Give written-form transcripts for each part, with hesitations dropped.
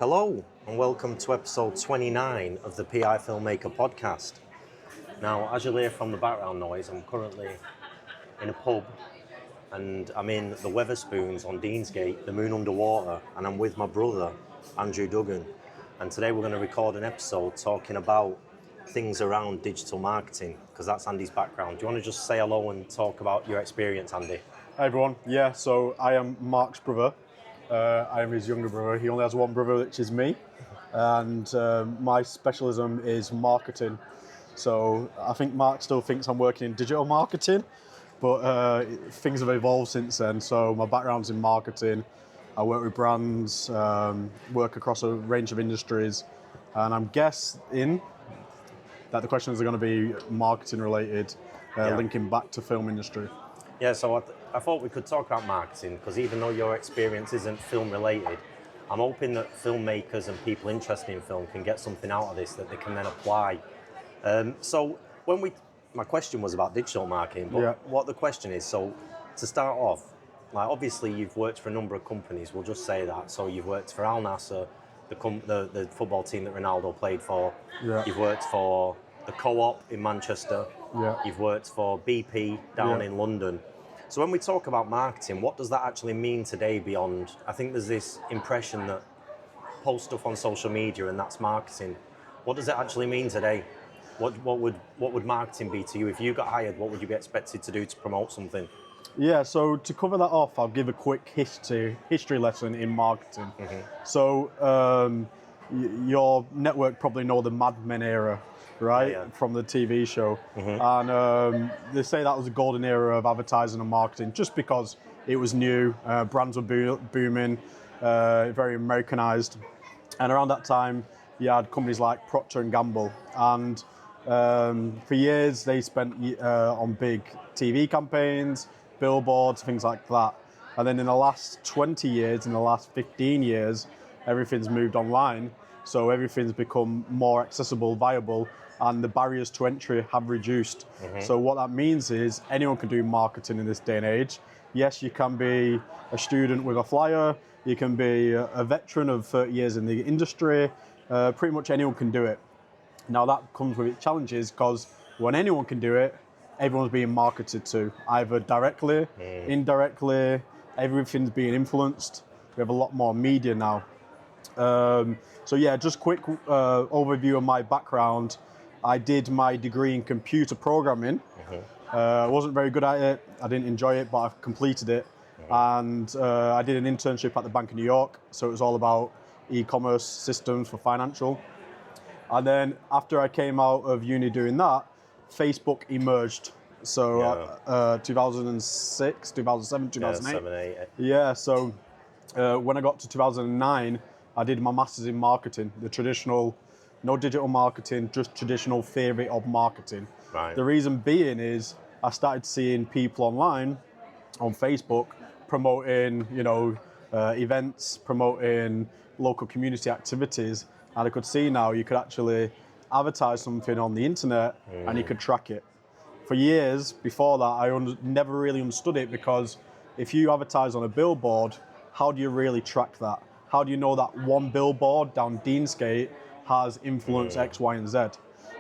Hello and welcome to episode 29 of the PI Filmmaker podcast. Now, as you'll hear from the background noise, I'm currently in a pub and I'm in the Weatherspoons on Deansgate, the Moon Underwater, and I'm with my brother, Andrew Duggan. And today we're going to record an episode talking about things around digital marketing, because that's Andy's background. Do you want to just say hello and talk about your experience, Andy? Hi everyone. Yeah, so I am Mark's brother. I am his younger brother. He only has one brother, which is me. And my specialism is marketing. So I think Mark still thinks I'm working in digital marketing, but things have evolved since then. So my background's in marketing. I work with brands, work across a range of industries. And I'm guessing that the questions are going to be marketing related, linking back to film industry. Yeah, so I thought we could talk about marketing, because even though your experience isn't film related, I'm hoping that filmmakers and people interested in film can get something out of this that they can then apply. So my question was about digital marketing, but what the question is, so to start off, like obviously you've worked for a number of companies, we'll just say that. So you've worked for Nassr, the football team that Ronaldo played for. Yeah. You've worked for the Co-op in Manchester. Yeah. You've worked for BP down in London. So when we talk about marketing, what does that actually mean today beyond, I think there's this impression that post stuff on social media and that's marketing. What does it actually mean today? What would marketing be to you? If you got hired, what would you be expected to do to promote something? Yeah, so to cover that off, I'll give a quick history lesson in marketing. Mm-hmm. So your network probably know the Mad Men era, right? Yeah. From the TV show. Mm-hmm. And they say that was a golden era of advertising and marketing just because it was new, brands were booming, very Americanized. And around that time, you had companies like Procter & Gamble. And for years, they spent on big TV campaigns, billboards, things like that. And then in the last 20 years, in the last 15 years, everything's moved online. So everything's become more accessible, viable, and the barriers to entry have reduced. Mm-hmm. So what that means is anyone can do marketing in this day and age. Yes, you can be a student with a flyer, you can be a veteran of 30 years in the industry, pretty much anyone can do it. Now that comes with its challenges, because when anyone can do it, everyone's being marketed to, either directly, indirectly, everything's being influenced. We have a lot more media now. So yeah, just quick overview of my background. I did my degree in computer programming. Mm-hmm. I wasn't very good at it. I didn't enjoy it, but I've completed it. Mm-hmm. And I did an internship at the Bank of New York. So it was all about e-commerce systems for financial. And then after I came out of uni doing that, Facebook emerged. So 2006, 2007, 2008. Yeah, so when I got to 2009, I did my master's in marketing, the traditional, no digital marketing, just traditional theory of marketing. Right. The reason being is I started seeing people online on Facebook promoting, events, promoting local community activities. And I could see now you could actually advertise something on the internet and you could track it. For years before that, I never really understood it, because if you advertise on a billboard, how do you really track that? How do you know that one billboard down Deansgate has influenced X, Y, and Z?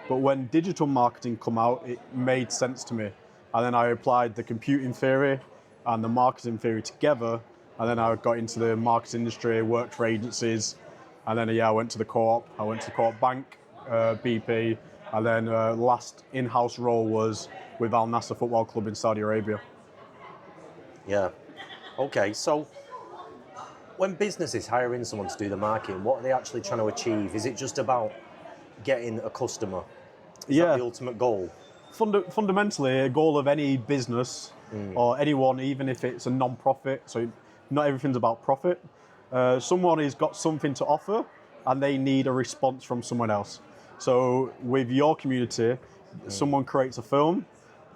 But when digital marketing come out, it made sense to me. And then I applied the computing theory and the marketing theory together. And then I got into the marketing industry, worked for agencies. And then, I went to the Co-op. I went to the Co-op Bank, BP. And then last in-house role was with Al Nassr Football Club in Saudi Arabia. Yeah. Okay, so when businesses hire in someone to do the marketing, what are they actually trying to achieve? Is it just about getting a customer? Is that the ultimate goal? Fundamentally, a goal of any business or anyone, even if it's a non-profit, so not everything's about profit. Someone has got something to offer and they need a response from someone else. So with your community, someone creates a film,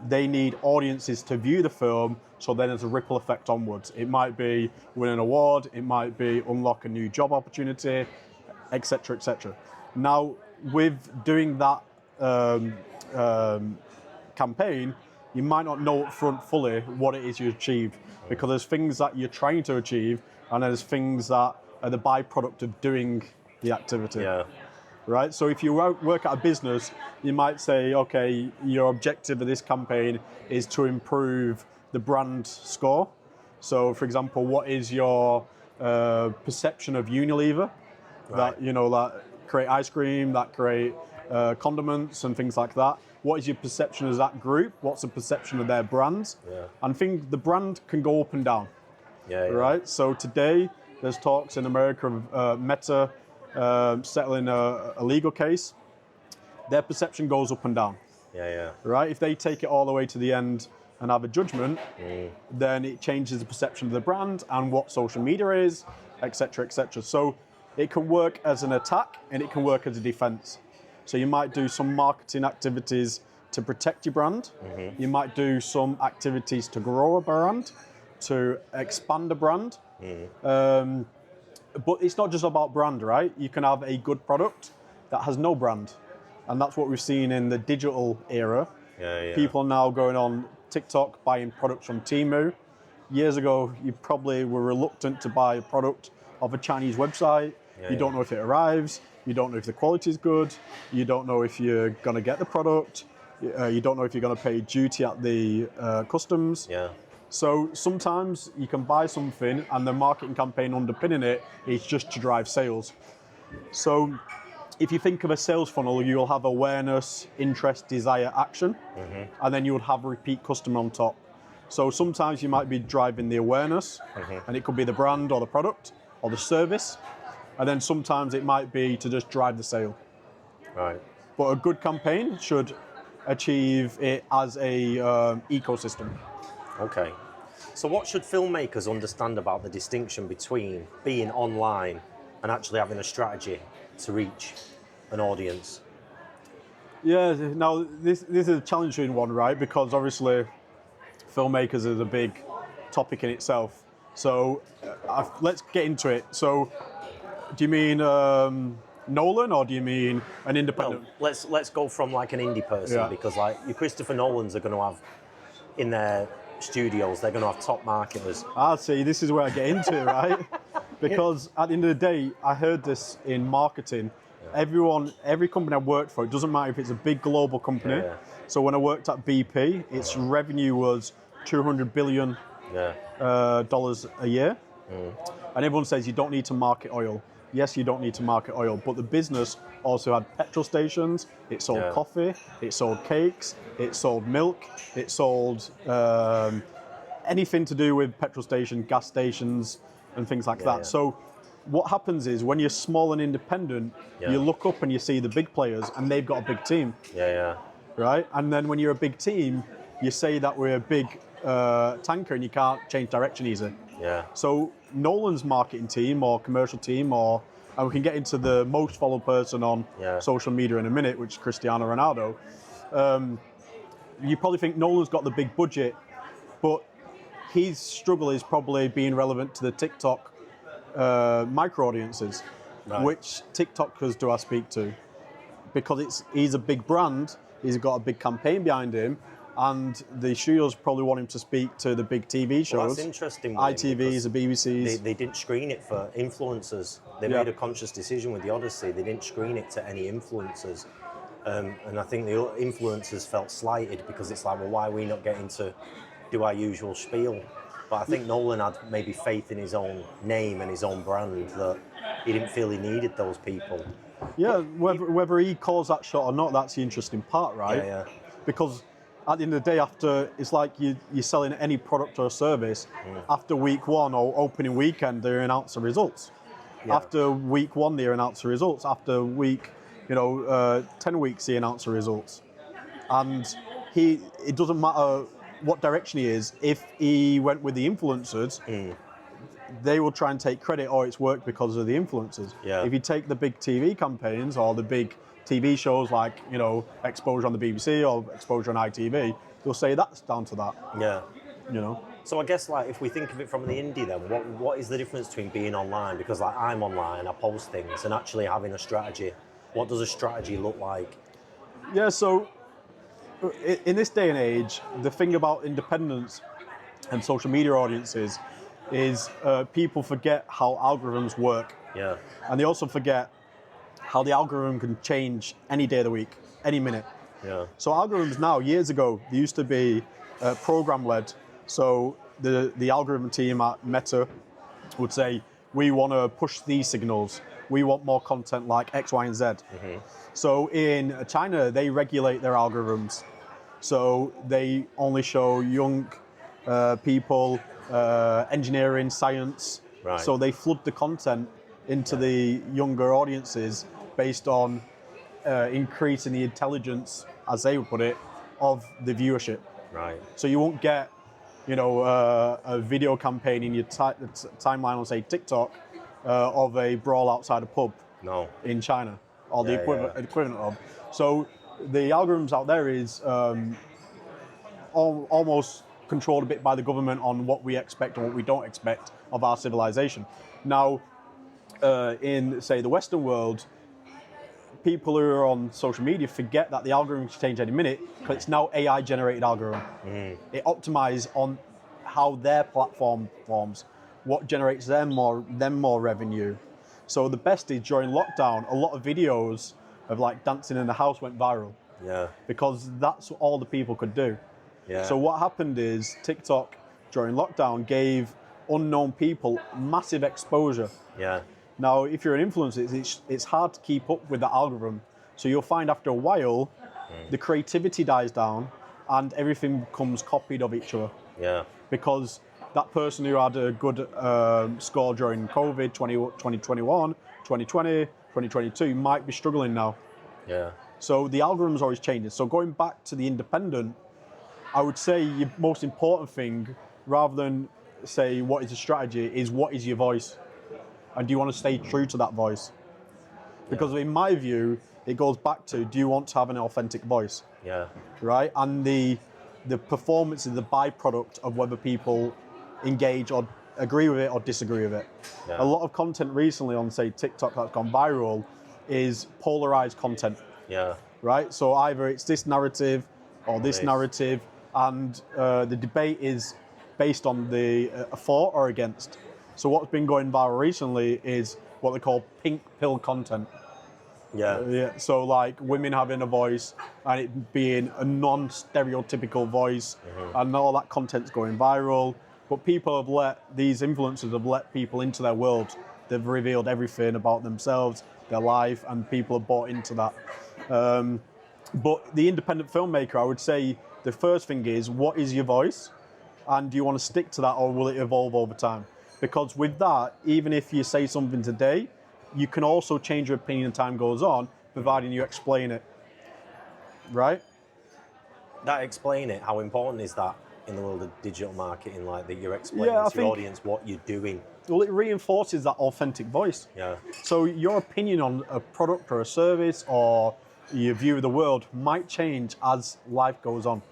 they need audiences to view the film, so then there's a ripple effect onwards. It might be win an award, it might be unlock a new job opportunity, etc., etc. Now, with doing that campaign, you might not know up front fully what it is you achieved, because there's things that you're trying to achieve and there's things that are the byproduct of doing the activity. Yeah. Right? So if you work at a business, you might say, okay, your objective of this campaign is to improve the brand score. So, for example, what is your perception of Unilever? Right. That, that create ice cream, that create condiments and things like that. What is your perception of that group? What's the perception of their brands? Yeah. And the brand can go up and down. Yeah. Right? So today, there's talks in America of Meta settling a legal case. Their perception goes up and down. Yeah. Right? If they take it all the way to the end and have a judgment, then it changes the perception of the brand and what social media is, etc., etc. So it can work as an attack and it can work as a defense. So you might do some marketing activities to protect your brand. You might do some activities to grow a brand, to expand a brand. But it's not just about brand, right? You can have a good product that has no brand. And that's what we've seen in the digital era. People are now going on TikTok buying products from Temu. Years ago, you probably were reluctant to buy a product of a Chinese website. You don't know if it arrives. You don't know if the quality is good. You don't know if you're going to get the product. You don't know if you're going to pay duty at the customs. So sometimes you can buy something and the marketing campaign underpinning it is just to drive sales. So if you think of a sales funnel, you'll have awareness, interest, desire, action, and then you would have repeat customer on top. So sometimes you might be driving the awareness, and it could be the brand or the product or the service, and then sometimes it might be to just drive the sale. Right. But a good campaign should achieve it as a ecosystem. Okay. So what should filmmakers understand about the distinction between being online and actually having a strategy to reach an audience? Yeah, now this is a challenging one, right? Because obviously filmmakers is a big topic in itself. So let's get into it. So do you mean Nolan or do you mean an independent? No, let's go from like an indie person, because like your Christopher Nolans are going to have in their studios, they're going to have top marketers. See, this is where I get into, right? Because at the end of the day, I heard this in marketing. Every company I worked for, it doesn't matter if it's a big global company. So when I worked at BP, its revenue was $200 billion dollars a year. And everyone says you don't need to market oil. Yes, you don't need to market oil, but the business also had petrol stations, it sold coffee, it sold cakes, it sold milk, it sold anything to do with petrol station, gas stations, and things like that. So what happens is when you're small and independent, you look up and you see the big players and they've got a big team. Right? And then when you're a big team, you say that we're a big tanker and you can't change direction easy. So Nolan's marketing team or commercial team, and we can get into the most followed person on social media in a minute, which is Cristiano Ronaldo. You probably think Nolan's got the big budget, but his struggle is probably being relevant to the TikTok micro audiences, which TikTokers do I speak to? Because he's a big brand, he's got a big campaign behind him, and the studios probably want him to speak to the big TV shows. Well, that's interesting. ITVs, the BBCs. They didn't screen it for influencers. They made a conscious decision with the Odyssey. They didn't screen it to any influencers. And I think the influencers felt slighted because it's like, well, why are we not getting to do our usual spiel? But I think Nolan had maybe faith in his own name and his own brand that he didn't feel he needed those people. Yeah, whether he calls that shot or not, that's the interesting part, right? Because at the end of the day, it's like you're selling any product or service. After week one or opening weekend, they announce the results. After week one, they announce the results. After week, 10 weeks, they announce the results. And it doesn't matter what direction he is. If he went with the influencers, they will try and take credit, or it's worked because of the influencers. If you take the big TV campaigns or the big TV shows like, exposure on the BBC or exposure on ITV, they'll say that's down to that. So I guess like if we think of it from the indie then, what is the difference between being online? Because like I'm online, I post things, and actually having a strategy. What does a strategy look like? Yeah, so in this day and age, the thing about independence and social media audiences is people forget how algorithms work. Yeah. And they also forget how the algorithm can change any day of the week, any minute. Yeah. So algorithms now, years ago, they used to be program-led. So the algorithm team at Meta would say, we want to push these signals. We want more content like X, Y, and Z. Mm-hmm. So in China, they regulate their algorithms. So they only show young people, engineering, science. Right. So they flood the content into the younger audiences based on increasing the intelligence, as they would put it, of the viewership. Right. So you won't get, a video campaign in your timeline on, say, TikTok, of a brawl outside a pub. No. In China, or the equivalent of. So the algorithms out there is almost controlled a bit by the government on what we expect and what we don't expect of our civilization. Now, in, say, the Western world, people who are on social media forget that the algorithm can change any minute because it's now AI-generated algorithm. It optimizes on how their platform performs, what generates them more revenue. So the best is during lockdown, a lot of videos of like dancing in the house went viral. Yeah. Because that's all the people could do. Yeah. So what happened is TikTok during lockdown gave unknown people massive exposure. Yeah. Now, if you're an influencer, it's hard to keep up with the algorithm. So you'll find after a while, the creativity dies down and everything becomes copied of each other. Yeah. Because that person who had a good score during COVID, 2021, 2020, 2022, might be struggling now. Yeah. So the algorithm's always changing. So going back to the independent, I would say your most important thing, rather than say what is the strategy, is what is your voice? And do you want to stay true to that voice? Because in my view, it goes back to, do you want to have an authentic voice? Yeah. Right? And the performance is the byproduct of whether people engage or agree with it or disagree with it. Yeah. A lot of content recently on, say, TikTok that's gone viral is polarized content. Yeah. Right? So either it's this narrative or this narrative, and the debate is based on the for or against. So what's been going viral recently is what they call pink pill content. Yeah. So like women having a voice and it being a non-stereotypical voice, and all that content's going viral. But these influencers have let people into their world. They've revealed everything about themselves, their life, and people have bought into that. But the independent filmmaker, I would say the first thing is, what is your voice? And do you want to stick to that, or will it evolve over time? Because with that, even if you say something today, you can also change your opinion as time goes on, providing you explain it. Right? That explain it. How important is that in the world of digital marketing? Like that you're explaining to your audience what you're doing. Well, it reinforces that authentic voice. Yeah. So your opinion on a product or a service or your view of the world might change as life goes on.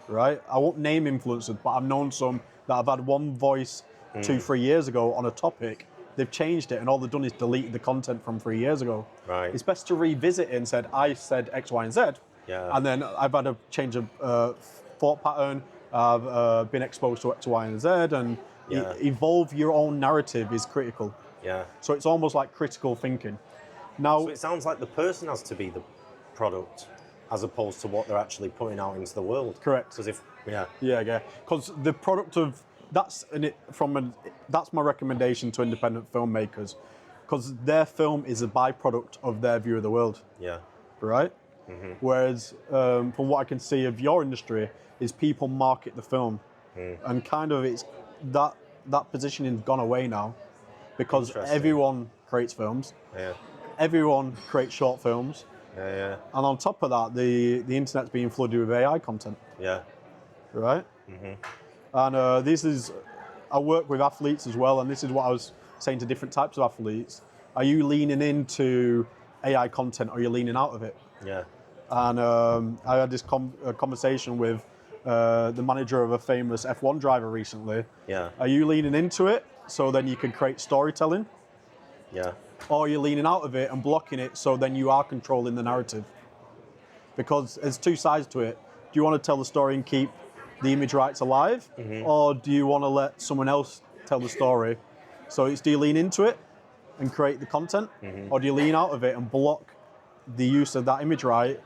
Right? I won't name influencers, but I've known some that have had one voice 2-3 years ago on a topic. They've changed it, and all they've done is deleted the content from 3 years ago. Right. It's best to revisit it and said, I said X, Y, and Z. Yeah. And then I've had a change of thought pattern. I've been exposed to X, Y, and Z, and evolve your own narrative is critical. Yeah. So it's almost like critical thinking. Now, so it sounds like the person has to be the product, as opposed to what they're actually putting out into the world. Correct. Because Because the product of that's my recommendation to independent filmmakers, because their film is a byproduct of their view of the world. Yeah. Right. Whereas from what I can see of your industry is people market the film, and kind of it's that positioning's gone away now, because everyone creates films. Yeah. Everyone creates short films. Yeah. And on top of that, the internet's being flooded with AI content. Yeah. Right? And I work with athletes as well, and this is what I was saying to different types of athletes. Are you leaning into AI content, or are you leaning out of it? Yeah. And I had this conversation with the manager of a famous F1 driver recently. Yeah. Are you leaning into it so then you can create storytelling? Yeah. Or are you leaning out of it and blocking it so then you are controlling the narrative? Because there's two sides to it. Do you want to tell the story and keep the image rights alive? Or do you want to let someone else tell the story. So it's, do you lean into it and create the content, or do you lean out of it and block the use of that image right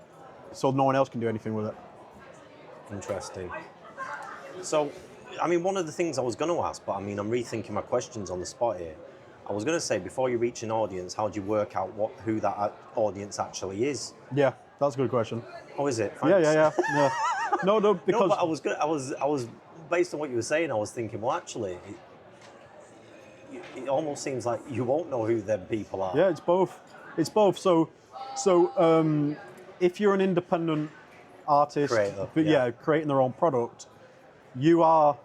so no one else can do anything with it? Interesting. So, I mean, one of the things I was going to ask, but I mean, I'm rethinking my questions on the spot here. I was going to say, before you reach an audience, how do you work out who that audience actually is? Yeah, that's a good question. Oh, is it? Thanks. Yeah. No, because no, but I was based on what you were saying. I was thinking, well, actually, it almost seems like you won't know who them people are. Yeah, it's both. It's both. So if you're an independent artist, Creator, creating their own product, you are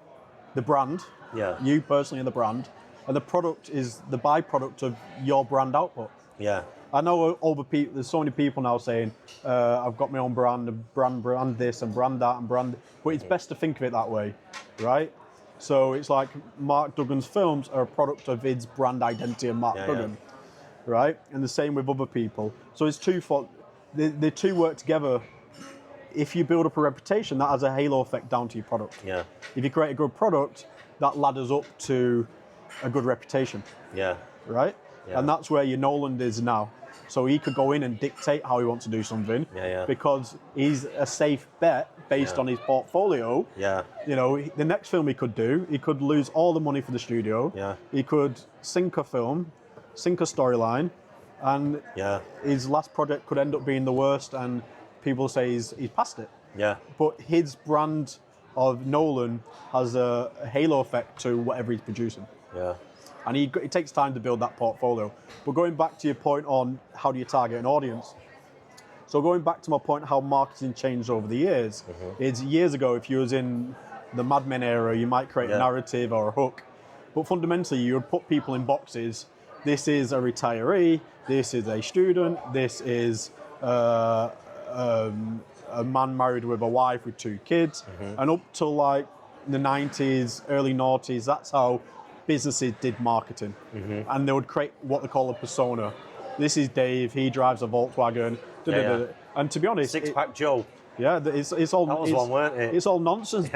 the brand. Yeah. You personally are the brand, and the product is the byproduct of your brand output. Yeah. I know there's so many people now saying, I've got my own brand, and brand this and brand that and brand, but it's best to think of it that way, right? So it's like Mark Duggan's films are a product of his brand identity and Mark Duggan, right? And the same with other people. So it's twofold. The two work together. If you build up a reputation, that has a halo effect down to your product. Yeah. If you create a good product, that ladders up to a good reputation. Yeah. Right? Yeah. And that's where your Nolan is now. So he could go in and dictate how he wants to do something because he's a safe bet based on his portfolio. Yeah. You know, the next film he could do, he could lose all the money for the studio. Yeah. He could sink a film, sink a storyline, and his last project could end up being the worst, and people say he's past it. Yeah. But his brand of Nolan has a halo effect to whatever he's producing. Yeah. And it takes time to build that portfolio. But going back to your point on how do you target an audience, so going back to my point how marketing changed over the years, is years ago, if you was in the Mad Men era, you might create a narrative or a hook. But fundamentally, you would put people in boxes. This is a retiree, this is a student, this is a man married with a wife with 2 kids. And up till like the 90s, early noughties, that's how businesses did marketing. And they would create what they call a persona. This is Dave, he drives a Volkswagen. And to be honest, Six-pack Joe. Yeah, it's all. That was one, weren't it? It's all nonsense.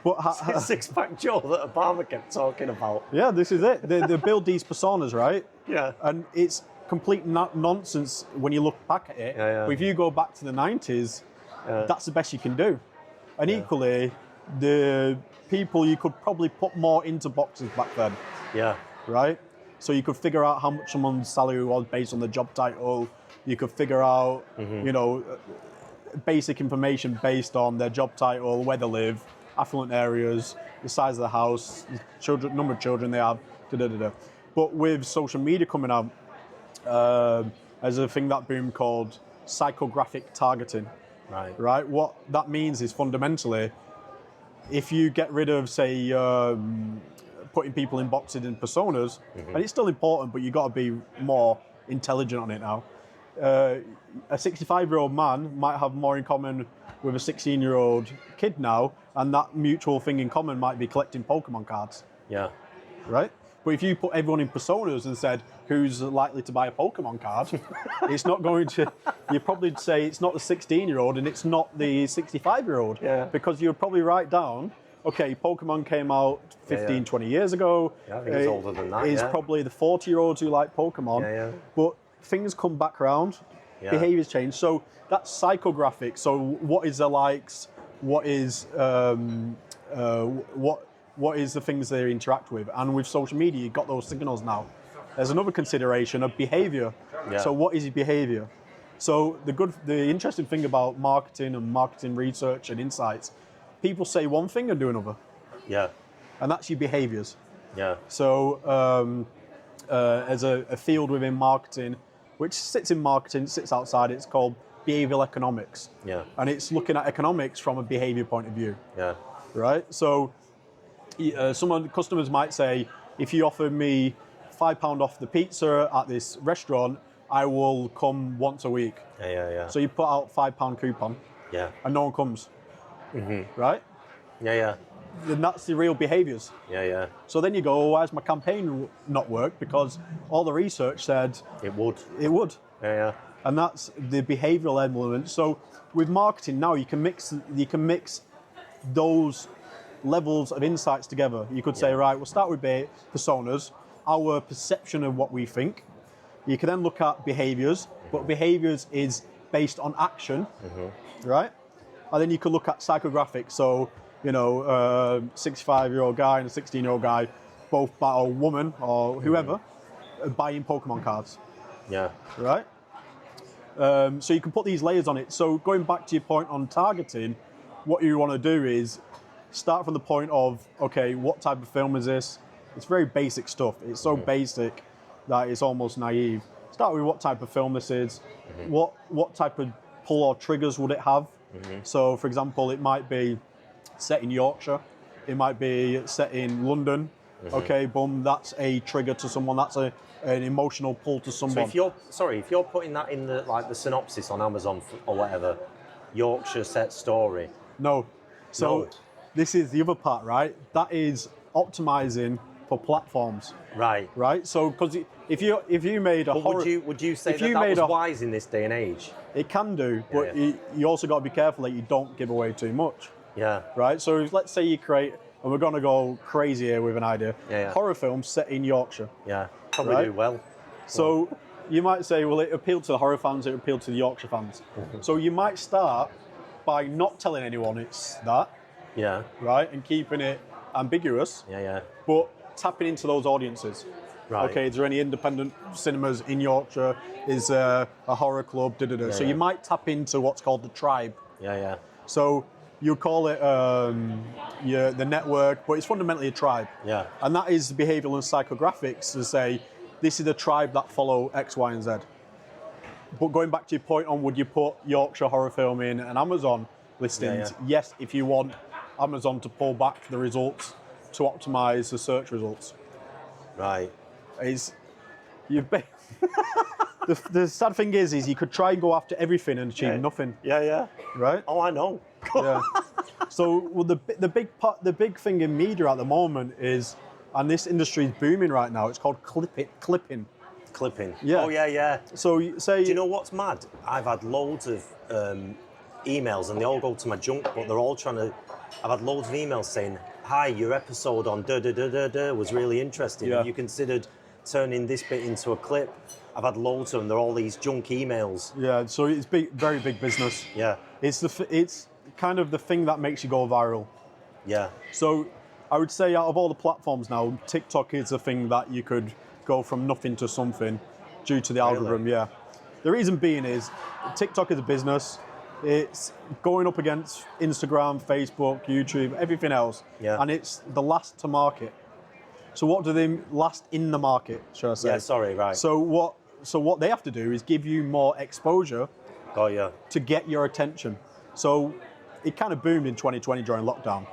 But Six-pack Joe that Obama kept talking about. Yeah, this is it. They build these personas, right? Yeah. And it's complete nonsense when you look back at it. But if you go back to the 90s, that's the best you can do. And equally, the people you could probably put more into boxes back then. Yeah. Right? So you could figure out how much someone's salary was based on the job title. You could figure out, you know, basic information based on their job title, where they live, affluent areas, the size of the house, children, number of children they have, But with social media coming out, there's a thing that boomed called psychographic targeting. Right? What that means is fundamentally, if you get rid of, say, putting people in boxes and personas, and it's still important, but you've got to be more intelligent on it now. A 65-year-old man might have more in common with a 16-year-old kid now, and that mutual thing in common might be collecting Pokemon cards. Yeah. Right? But if you put everyone in personas and said, who's likely to buy a Pokemon card, it's not going to, you'd probably say it's not the 16-year-old and it's not the 65-year-old. Yeah. Because you'd probably write down, okay, Pokemon came out 15, 20 years ago. Yeah, I think it's older than that. It's probably the 40-year-olds who like Pokemon. But things come back around, behaviors change. So that's psychographic. So what is the likes? What is what is the things they interact with? And with social media, you've got those signals now. There's another consideration of behavior. So what is your behavior? So the interesting thing about marketing and marketing research and insights, people say one thing and do another. Yeah. And that's your behaviors. Yeah. So as a field within marketing, which sits in marketing, sits outside, it's called behavioral economics. Yeah. And it's looking at economics from a behavior point of view. Yeah. Right? So customers might say, if you offer me £5 off the pizza at this restaurant, I will come once a week. Yeah. So you put out £5 coupon. Yeah. And no one comes. Right? Yeah. Then that's the real behaviours. Yeah. So then you go, why has my campaign not worked? Because all the research said it would. Yeah. And that's the behavioural element. So with marketing now, you can mix those levels of insights together. You could say, right, we'll start with personas, our perception of what we think. You can then look at behaviors, but behaviors is based on action, right? And then you could look at psychographics. So, 65-year-old guy and a 16-year-old guy, both or woman or whoever, buying Pokemon cards. Yeah. Right? So you can put these layers on it. So going back to your point on targeting, what you want to do is start from the point of, okay, what type of film is this? It's very basic stuff. It's so basic that it's almost naive. Start with what type of film this is. What type of pull or triggers would it have? So, for example, it might be set in Yorkshire. It might be set in London. Okay, boom, that's a trigger to someone. That's an emotional pull to someone. So if you're putting that in the synopsis on Amazon or whatever, Yorkshire set story. No. So this is the other part, right? That is optimizing for platforms. Right. Right. So because if you made a horror, would you say that was wise in this day and age? It can do, but you also got to be careful that you don't give away too much. Yeah. Right. So let's say you create, and we're going to go crazy here with an idea. Horror film set in Yorkshire. Yeah. Probably do well. So you might say, well, it appealed to the horror fans, it appealed to the Yorkshire fans. So you might start by not telling anyone it's that. Yeah. Right, and keeping it ambiguous. Yeah. But tapping into those audiences. Right. Okay, is there any independent cinemas in Yorkshire? Is there a horror club? So you might tap into what's called the tribe. Yeah. So you call it the network, but it's fundamentally a tribe. Yeah. And that is behavioural and psychographics to say, this is a tribe that follow X, Y, and Z. But going back to your point on, would you put Yorkshire horror film in an Amazon listings? Yes, if you want Amazon to pull back the results to optimize the search results. Right. The sad thing is you could try and go after everything and achieve nothing. Yeah. Right? Oh, I know. Yeah. So the big thing in media at the moment is, and this industry is booming right now, it's called clipping. Clipping. Yeah. Oh, yeah. So say... Do you know what's mad? I've had loads of emails and they all go to my junk, but they're all I've had loads of emails saying, hi, your episode on da-da-da-da-da was really interesting. Yeah. Have you considered turning this bit into a clip? I've had loads of them. They're all these junk emails. Yeah, so it's very big business. Yeah. It's kind of the thing that makes you go viral. Yeah. So I would say out of all the platforms now, TikTok is the thing that you could go from nothing to something due to the algorithm, yeah. The reason being is TikTok is a business. It's going up against Instagram, Facebook, YouTube, everything else. Yeah. And it's the last to market. So what do they last in the market, should I say? Yeah, sorry, right. So what they have to do is give you more exposure to get your attention. So it kind of boomed in 2020 during lockdown.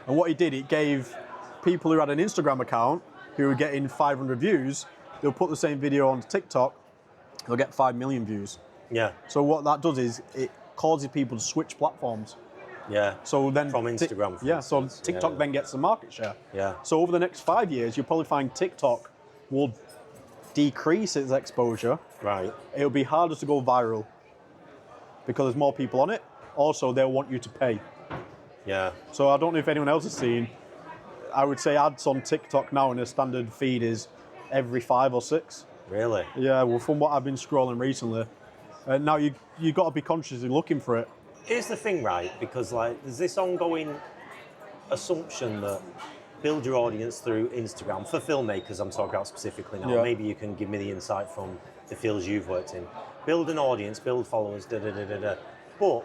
And what it did, it gave people who had an Instagram account who were getting 500 views, they'll put the same video on TikTok, they'll get 5 million views. Yeah. So what that does is it causes people to switch platforms. Yeah. So then from Instagram. So TikTok then gets the market share. Yeah. So over the next 5 years, you'll probably find TikTok will decrease its exposure. Right. It'll be harder to go viral because there's more people on it. Also, they'll want you to pay. Yeah. So I don't know if anyone else has seen, I would say ads on TikTok now in a standard feed is every 5 or 6. Really? Yeah, well, from what I've been scrolling recently. Now you got to be consciously looking for it. Here's the thing, right? Because there's this ongoing assumption that build your audience through Instagram. For filmmakers, I'm talking about specifically now. Yeah. Maybe you can give me the insight from the fields you've worked in. Build an audience, build followers, da-da-da-da-da. But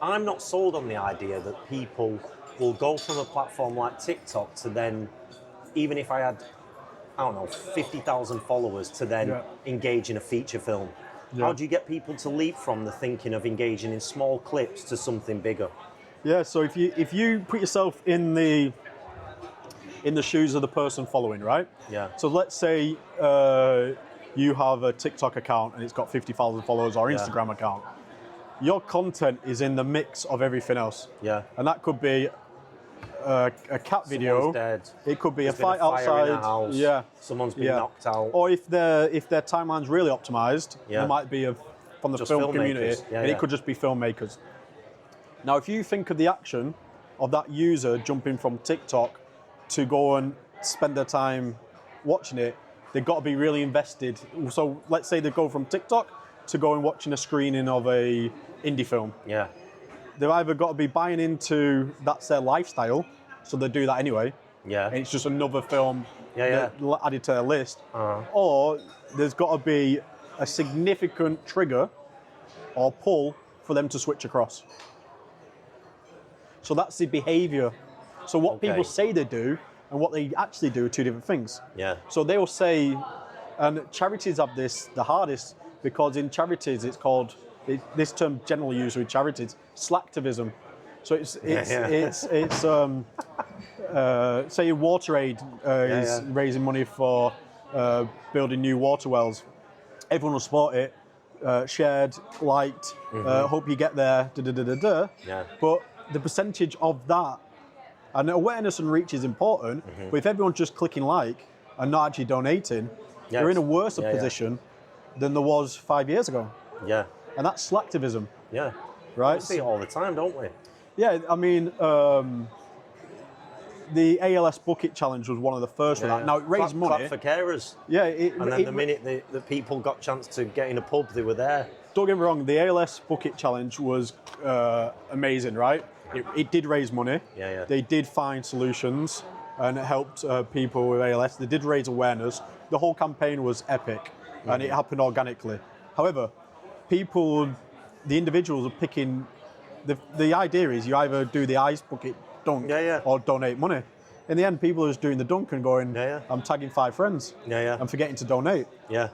I'm not sold on the idea that people will go from a platform like TikTok to then, even if I had, 50,000 followers, to then engage in a feature film. Yeah. How do you get people to leap from the thinking of engaging in small clips to something bigger? Yeah, so if you put yourself in the shoes of the person following, right? Yeah. So let's say you have a TikTok account and it's got 50,000 followers, or Instagram account. Your content is in the mix of everything else. Yeah. And that could be a cat video. Someone's dead. It could be There's a fight been a fire outside. in a house. Yeah. Someone's been knocked out. Or if their timeline's really optimized, there might be from the just film filmmakers. community, and it could just be filmmakers. Now, if you think of the action of that user jumping from TikTok to go and spend their time watching it, they've got to be really invested. So let's say they go from TikTok to go and watching a screening of a indie film. Yeah. They've either got to be buying into that's their lifestyle, so they do that anyway. Yeah. And it's just another film Yeah. added to their list. Or there's got to be a significant trigger or pull for them to switch across. So that's the behavior. So what people say they do and what they actually do are two different things. Yeah. So they will say, and charities have this the hardest, because in charities it's called, this term generally used with charities, slacktivism. So say WaterAid is raising money for building new water wells. Everyone will support it, shared, liked, hope you get there, Yeah. But the percentage of that, and awareness and reach is important, but if everyone's just clicking like and not actually donating, they're in a worse position than there was 5 years ago. Yeah. And that's slacktivism. Yeah. Right? We see it all the time, don't we? Yeah, I mean, the ALS Bucket Challenge was one of the first for that. Now, it raised money. Clap for carers. Yeah. And then the minute the people got a chance to get in a pub, they were there. Don't get me wrong, the ALS Bucket Challenge was amazing, right? It did raise money. Yeah. They did find solutions and it helped people with ALS. They did raise awareness. The whole campaign was epic and it happened organically. However, the individuals are picking, the idea is you either do the ice bucket dunk or donate money. In the end, people are just doing the dunk and going, I'm tagging 5 friends and forgetting to donate. Yeah.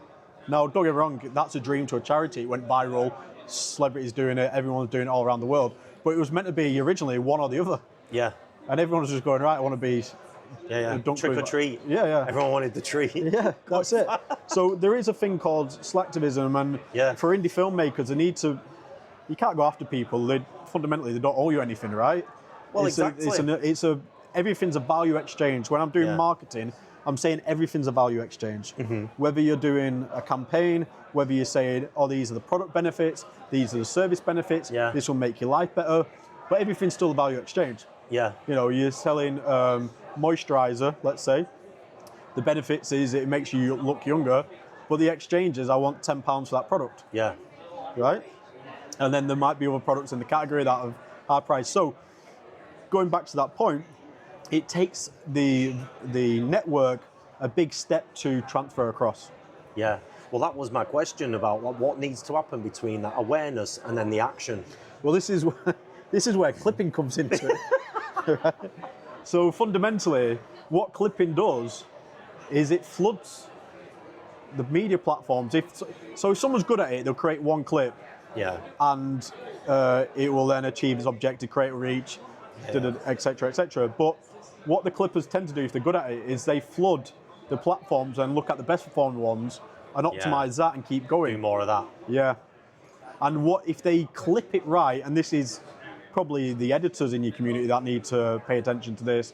Now, don't get me wrong, that's a dream to a charity. It went viral, celebrities doing it, everyone's doing it all around the world. But it was meant to be originally one or the other. Yeah. And everyone was just going, right, I want to be Trick or treat. Yeah. Everyone wanted the treat. Yeah, that's it. So there is a thing called slacktivism, and for indie filmmakers, you can't go after people. Fundamentally, they don't owe you anything, right? Well, exactly. Everything's a value exchange. When I'm doing marketing, I'm saying everything's a value exchange. Whether you're doing a campaign, whether you're saying, oh, these are the product benefits, these are the service benefits, this will make your life better, but everything's still a value exchange. Yeah. You know, you're selling moisturizer, let's say. The benefits is it makes you look younger, but the exchange is I want £10 for that product. Yeah. Right? And then there might be other products in the category that have high price. So going back to that point, it takes the network a big step to transfer across. Yeah. Well, that was my question about what needs to happen between that awareness and then the action. Well, this is where clipping comes into it. Right? So fundamentally, what clipping does is it floods the media platforms. If someone's good at it, they'll create one clip. Yeah. And it will then achieve its objective, create reach, etc., etc. But what the clippers tend to do, if they're good at it, is they flood the platforms and look at the best performing ones and optimize that and keep going. Do more of that. Yeah. And what if they clip it right, and this is probably the editors in your community that need to pay attention to this,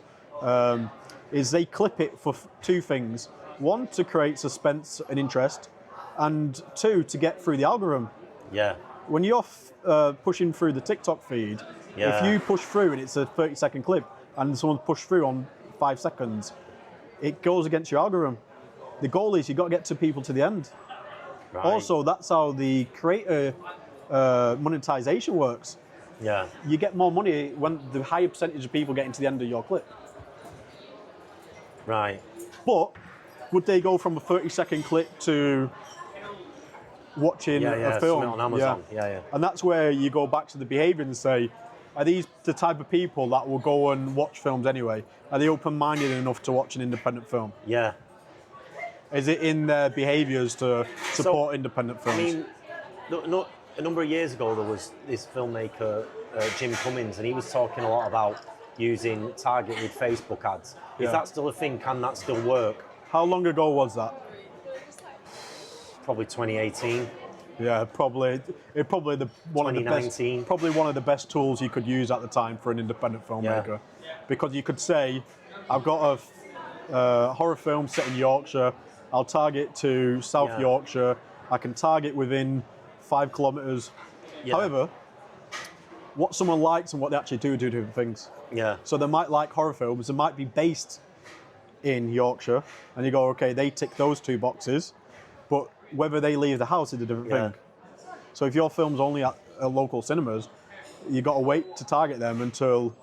is they clip it for 2 things. 1, to create suspense and interest, and 2, to get through the algorithm. Yeah. When you're pushing through the TikTok feed, if you push through and it's a 30-second clip and someone's pushed through on 5 seconds, it goes against your algorithm. The goal is you've got to get to people to the end. Right. Also, that's how the creator monetization works. Yeah. You get more money when the higher percentage of people getting to the end of your clip. Right. But would they go from a 30-second clip to watching a film on Amazon? Yeah. And that's where you go back to the behavior and say, are these the type of people that will go and watch films anyway? Are they open-minded enough to watch an independent film? Yeah. Is it in their behaviors to support independent films? I mean, a number of years ago, there was this filmmaker, Jim Cummins, and he was talking a lot about using targeted Facebook ads. Is that still a thing? Can that still work? How long ago was that? Probably 2018. Yeah, probably one of the best tools you could use at the time for an independent filmmaker, because you could say, I've got a horror film set in Yorkshire. I'll target to South Yorkshire. I can target within 5 kilometres. Yeah. However, what someone likes and what they actually do different things. Yeah. So they might like horror films, they might be based in Yorkshire, and you go, okay, they tick those 2 boxes, but whether they leave the house is a different thing. So if your film's only at local cinemas, you got to wait to target them until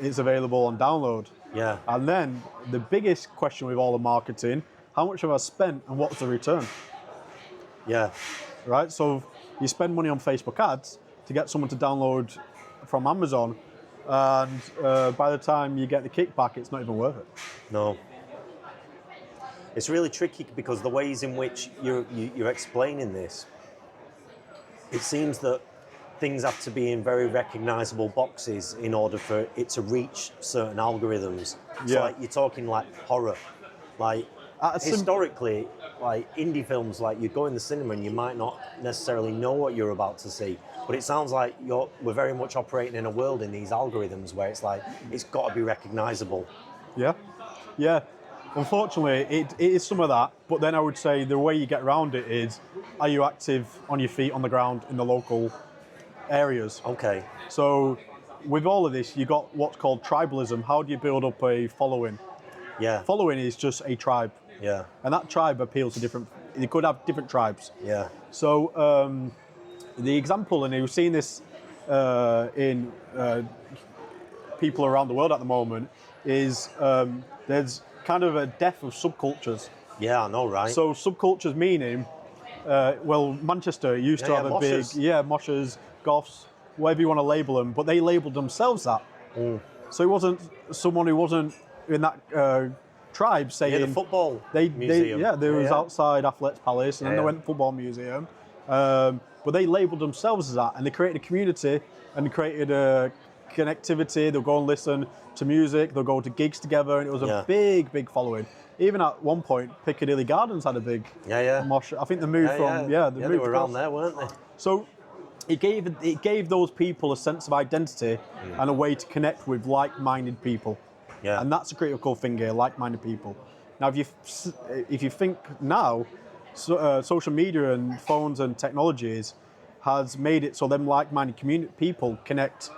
it's available on download. Yeah. And then the biggest question with all the marketing, how much have I spent and what's the return? Yeah. Right? So you spend money on Facebook ads to get someone to download from Amazon, and by the time you get the kickback, it's not even worth it. No. It's really tricky because the ways in which you're explaining this, it seems that things have to be in very recognizable boxes in order for it to reach certain algorithms. So like you're talking like horror, like historically, like indie films, like you go in the cinema and you might not necessarily know what you're about to see, but it sounds like we're very much operating in a world in these algorithms where it's like it's got to be recognizable. Yeah. Unfortunately, it is some of that, but then I would say the way you get around it is, are you active on your feet on the ground in the local areas? Okay. So with all of this, you got what's called tribalism. How do you build up a following? Yeah. Following is just a tribe. Yeah. And that tribe appeals to different, you could have different tribes. Yeah. So the example, and you've seen this in people around the world at the moment, is there's kind of a death of subcultures. Yeah, I know, right? So subcultures meaning, well, Manchester used to have a moshers. big, moshers, goths, whatever you want to label them, but they labelled themselves that. So it wasn't someone who wasn't in that tribe saying... the football museum. They was outside Athlete's Palace, and then they went to the football museum. But they labelled themselves as that, and they created a community, and they created a connectivity. They'll go and listen to music, they'll go to gigs together, and it was a big following. Even at one point, Piccadilly Gardens had a big mosh. I think they moved from they were around there, weren't they? So it gave those people a sense of identity and a way to connect with like-minded people. Yeah. And that's a critical thing here, like-minded people. Now, if you think now, social media and phones and technologies has made it so them like-minded people connect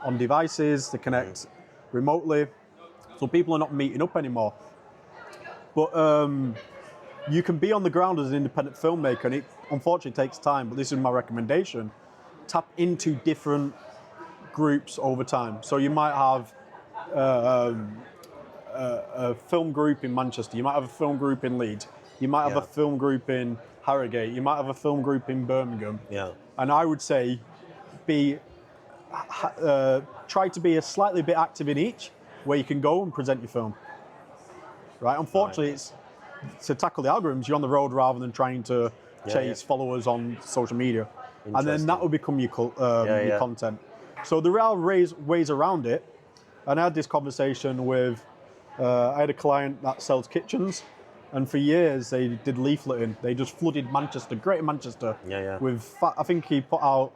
on devices, they connect remotely, so people are not meeting up anymore. But you can be on the ground as an independent filmmaker, and it unfortunately takes time, but this is my recommendation. Tap into different groups over time. So you might have a film group in Manchester, you might have a film group in Leeds, you might have a film group in Harrogate, you might have a film group in Birmingham. Yeah. And I would say try to be a slightly bit active in each, where you can go and present your film. Right? Unfortunately, it's to tackle the algorithms, you're on the road rather than trying to chase followers on social media. And then that will become your content. So there are ways around it. And I had this conversation with, I had a client that sells kitchens, and for years they did leafleting. They just flooded Manchester, Greater Manchester, with, I think he put out,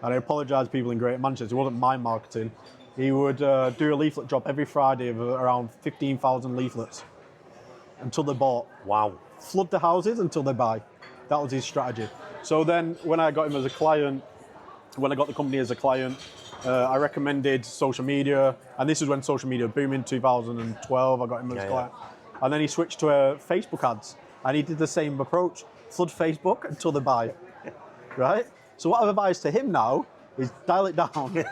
and I apologise to people in Greater Manchester, it wasn't my marketing, he would do a leaflet drop every Friday of around 15,000 leaflets until they bought. Wow. Flood the houses until they buy. That was his strategy. So then when I got him as a client, when I got the company as a client, I recommended social media, and this is when social media boomed in 2012, I got him as a client. And then he switched to Facebook ads, and he did the same approach, flood Facebook until they buy, right? So what I've advised to him now is dial it down,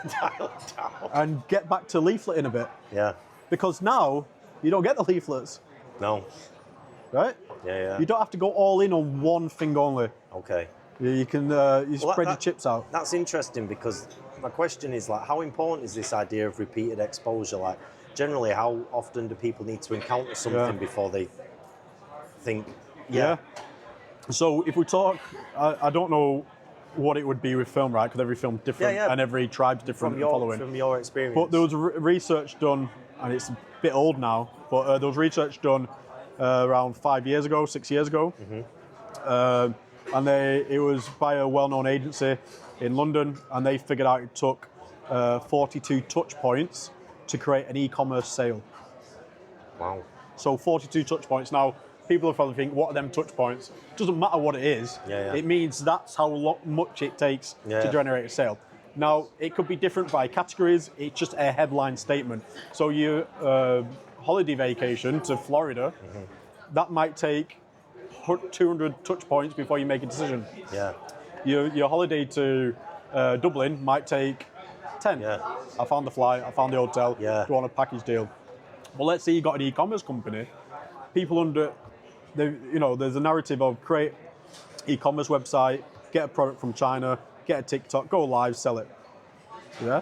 and get back to leafleting a bit. Yeah. Because now you don't get the leaflets. No. Right? You don't have to go all in on one thing only. Okay. You can spread your chips out. That's interesting, because my question is, like, how important is this idea of repeated exposure? Like, generally, how often do people need to encounter something before they think? So if we talk, I don't know what it would be with film, right? Because every film's different and every tribe's different From your experience. But there was research done, and it's a bit old now, but there was research done around 6 years ago. And it was by a well-known agency in London, and they figured out it took 42 touch points to create an e-commerce sale. Wow. So 42 touch points. Now, people will probably think, what are them touch points? It doesn't matter what it is. It means that's how much it takes to generate a sale. Now, it could be different by categories. It's just a headline statement. So your holiday vacation to Florida, that might take 200 touch points before you make a decision. Yeah. Your holiday to Dublin might take 10. Yeah. I found the flight, I found the hotel, Yeah. do you want a package deal? Well, let's say you got an e-commerce company. People there's a narrative of create e-commerce website, get a product from China, get a TikTok, go live, sell it. Yeah?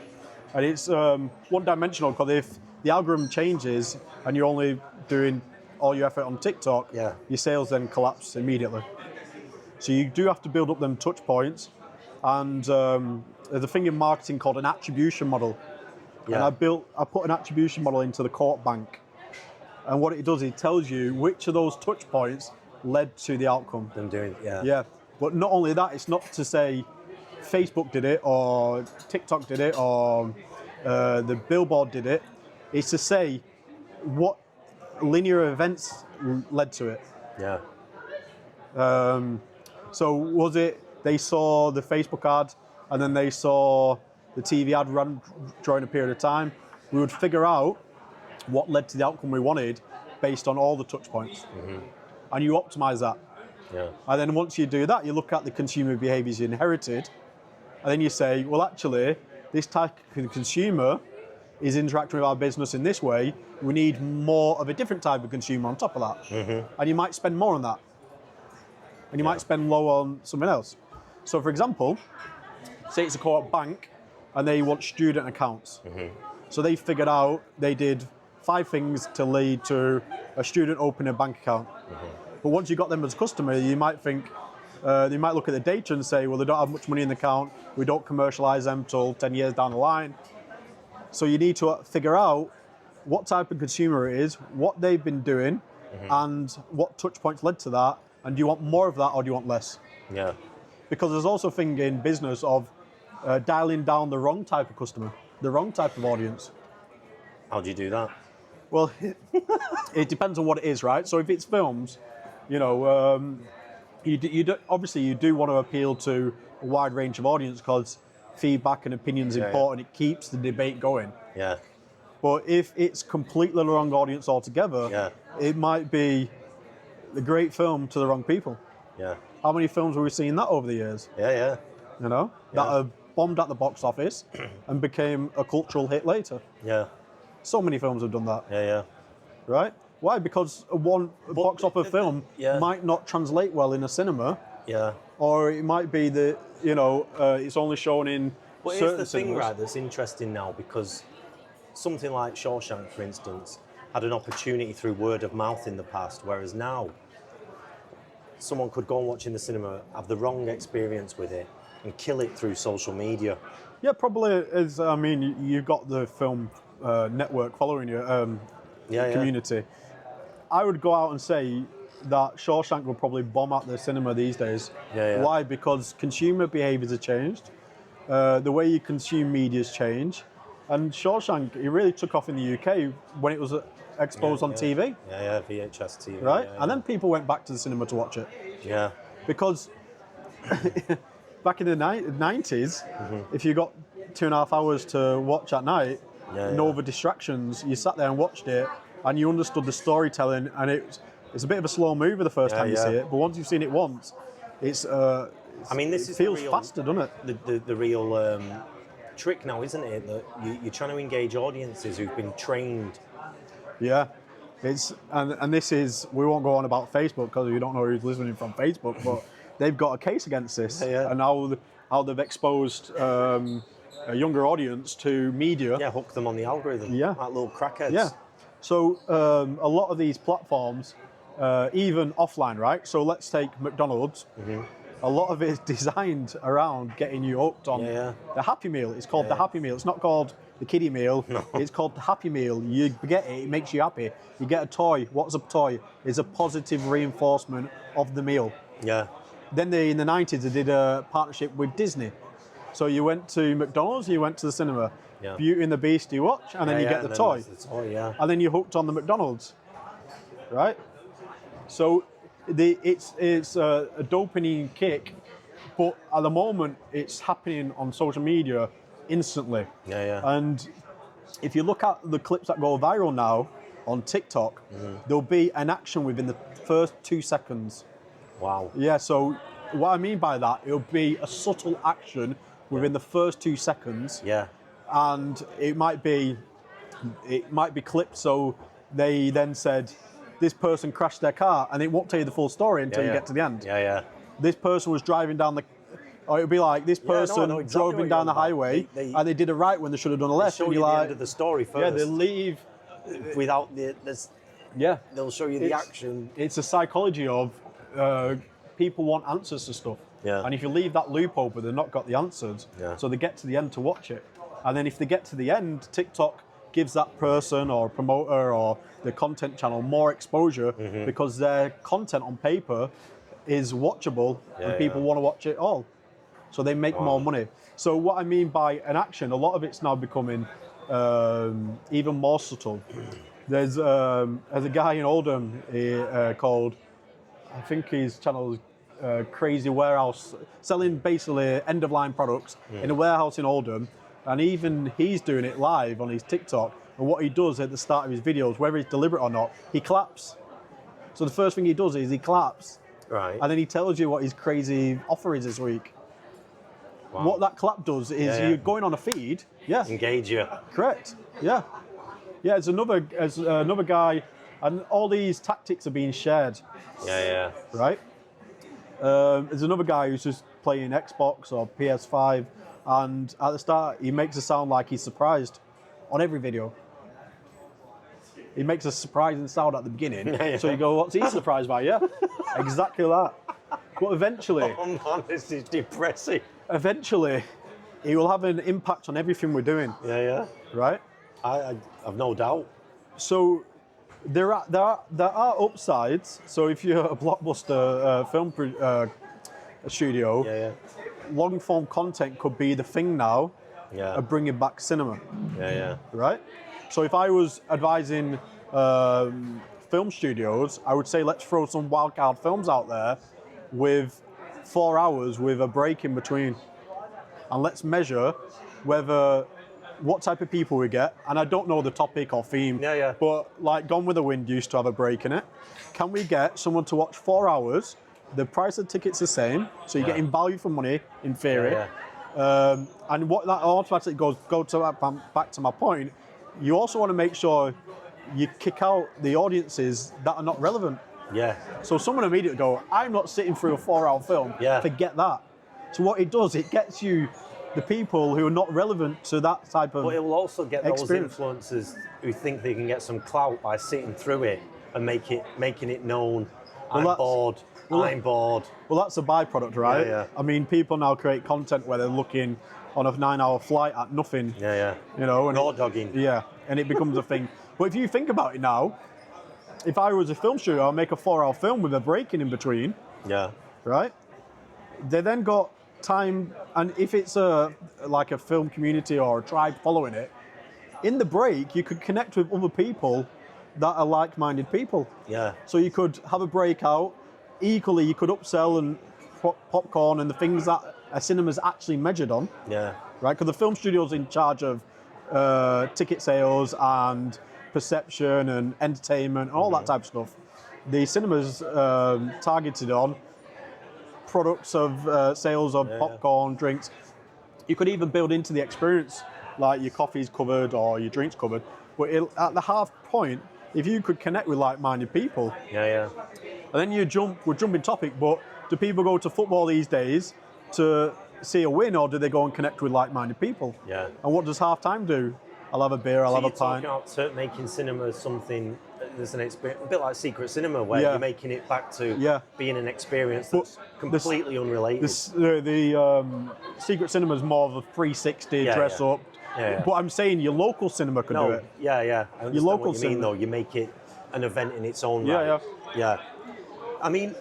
And it's one-dimensional, because if the algorithm changes and you're only doing all your effort on TikTok, your sales then collapse immediately. So you do have to build up them touch points, and there's a thing in marketing called an attribution model. Yeah. And I put an attribution model into the Co-op Bank, and what it does, it tells you which of those touch points led to the outcome. Yeah. But not only that, it's not to say Facebook did it or TikTok did it or the billboard did it. It's to say what linear events led to it. Yeah. So was it they saw the Facebook ad and then they saw the TV ad run during a period of time? We would figure out what led to the outcome we wanted based on all the touch points. And you optimize that. Yeah. And then once you do that, you look at the consumer behaviors you inherited, and then you say, well, actually, this type of consumer is interacting with our business in this way. We need more of a different type of consumer on top of that. And you might spend more on that. And you might spend lower on something else. So for example, say it's a Co-op bank and they want student accounts. So they figured out, they did 5 things to lead to a student opening a bank account. But once you got them as a customer, you might think, they might look at the data and say, well, they don't have much money in the account. We don't commercialize them till 10 years down the line. So you need to figure out what type of consumer it is, what they've been doing, and what touch points led to that. And do you want more of that or do you want less? Yeah. Because there's also a thing in business of dialing down the wrong type of customer, the wrong type of audience. How do you do that? Well, it depends on what it is, right? So if it's films, obviously you do want to appeal to a wide range of audience because feedback and opinions are important. It keeps the debate going. Yeah. But if it's completely the wrong audience altogether, it might be a great film to the wrong people. Yeah. How many films have we seen that over the years? Yeah. That have bombed at the box office and became a cultural hit later. Yeah. So many films have done that. Yeah. Right? Why? Because one box office film might not translate well in a cinema. Yeah. Or it might be that, it's only shown in But certain here's the thing, cinemas. right, that's interesting now, because something like Shawshank, for instance, had an opportunity through word of mouth in the past, whereas now someone could go and watch in the cinema, have the wrong experience with it, and kill it through social media. Yeah, probably is. I mean, you've got the film network following you, community. I would go out and say that Shawshank will probably bomb at the cinema these days. Why? Because consumer behaviours have changed. The way you consume media's changed. And Shawshank, it really took off in the UK when it was exposed on TV. Yeah, VHS TV. Right? Yeah. And then people went back to the cinema to watch it. Yeah. Because back in the 90s, if you got 2.5 hours to watch at night, no other distractions, you sat there and watched it, and you understood the storytelling, and it's a bit of a slow movie the first time you see it, but once you've seen it once, this is feels faster, doesn't it? The real trick now, isn't it? That you're trying to engage audiences who've been trained. Yeah, and this is, we won't go on about Facebook because we don't know who's listening from Facebook, but they've got a case against this, and how they've exposed a younger audience to media. Yeah, hook them on the algorithm. Yeah, like little crackheads. Yeah. So a lot of these platforms, even offline, right? So let's take McDonald's. A lot of it is designed around getting you hooked on the Happy Meal. It's called the Happy Meal. It's not called the kiddie meal. No. It's called the Happy Meal. You get it, it makes you happy. You get a toy. What's a toy? It's a positive reinforcement of the meal. Yeah. Then in the 90s, they did a partnership with Disney. So you went to McDonald's, you went to the cinema. Yeah. Beauty and the Beast you watch, and then you get the toy. And then you're hooked on the McDonald's, right? So it's a dopamine kick, but at the moment it's happening on social media instantly. Yeah, yeah. And if you look at the clips that go viral now on TikTok, there'll be an action within the first 2 seconds. Wow. Yeah, so what I mean by that, it'll be a subtle action within the first 2 seconds. Yeah. And it might be clipped, so they then said this person crashed their car, and it won't tell you the full story until you get to the end. Yeah, yeah. This person was driving down the, or it'll be like this person I know exactly drove what down you're the on about. highway and they did a right when they should have done a They left. show And you you're the like, end of the story first. yeah, they leave. Without Yeah, they'll show you the action. It's a psychology of people want answers to stuff. Yeah. And if you leave that loop open, they've not got the answers. Yeah. So they get to the end to watch it. And then if they get to the end, TikTok gives that person or promoter or the content channel more exposure because their content on paper is watchable and people want to watch it all. So they make more money. So what I mean by an action, a lot of it's now becoming even more subtle. There's a guy in Oldham called, I think his channel is Crazy Warehouse, selling basically end-of-line products in a warehouse in Oldham. And even he's doing it live on his TikTok. And what he does at the start of his videos, whether it's deliberate or not, he claps. So the first thing he does is he claps. Right. And then he tells you what his crazy offer is this week. Wow. What that clap does is you're going on a feed. Yeah. Engage you. Correct. Yeah. Yeah, there's another guy, and all these tactics are being shared. Yeah, yeah. Right? There's another guy who's just playing Xbox or PS5, and at the start, he makes it sound like he's surprised on every video. He makes a surprising sound at the beginning. So you go, what's he surprised by? Yeah, exactly that. But eventually... Oh man, this is depressing. Eventually, he will have an impact on everything we're doing. Yeah, yeah. Right? I've no doubt. So there are upsides. So if you're a blockbuster film studio, long form content could be the thing now of bringing back cinema. Yeah, yeah. Right? So if I was advising film studios, I would say let's throw some wildcard films out there with 4 hours with a break in between, and let's measure what type of people we get. And I don't know the topic or theme, but like Gone with the Wind used to have a break in it. Can we get someone to watch 4 hours? The price of the ticket's the same, so you're getting value for money in theory. And what that automatically goes back to my point. You also want to make sure you kick out the audiences that are not relevant. Yeah. So someone immediately go, I'm not sitting through a 4 hour film. Yeah. Forget that. So what it does, it gets you the people who are not relevant to that type of But it will also get those experience. influencers who think they can get some clout by sitting through it and making it known. I'm bored. I'm bored. Well, that's a byproduct, right? Yeah. I mean, people now create content where they're looking on a 9 hour flight at nothing. Yeah. You know, and dogging. Yeah, and it becomes a thing. But if you think about it now, if I was a film studio, I'd make a 4 hour film with a break in between. Yeah. Right? They then got time, and if it's like a film community or a tribe following it, in the break you could connect with other people that are like-minded people. Yeah. So you could have a breakout. Equally, you could upsell and popcorn and the things that a cinema's actually measured on. Yeah. Right? Because the film studio's in charge of ticket sales and perception and entertainment and all that type of stuff. The cinema's targeted on products of sales of popcorn, drinks. You could even build into the experience, like your coffee's covered or your drinks covered. But at the half point, if you could connect with like-minded people, and then we're jumping topic, but do people go to football these days to see a win, or do they go and connect with like-minded people? Yeah. And what does half-time do? I'll have a beer, I'll have a pint. You're talking about making cinema something that's an experience, a bit like Secret Cinema, where you're making it back to being an experience that's completely unrelated. The Secret Cinema is more of a 360 dress up. But I'm saying your local cinema could do it. Yeah. I understand your local what you mean, though. You make it an event in its own right. Yeah. I mean,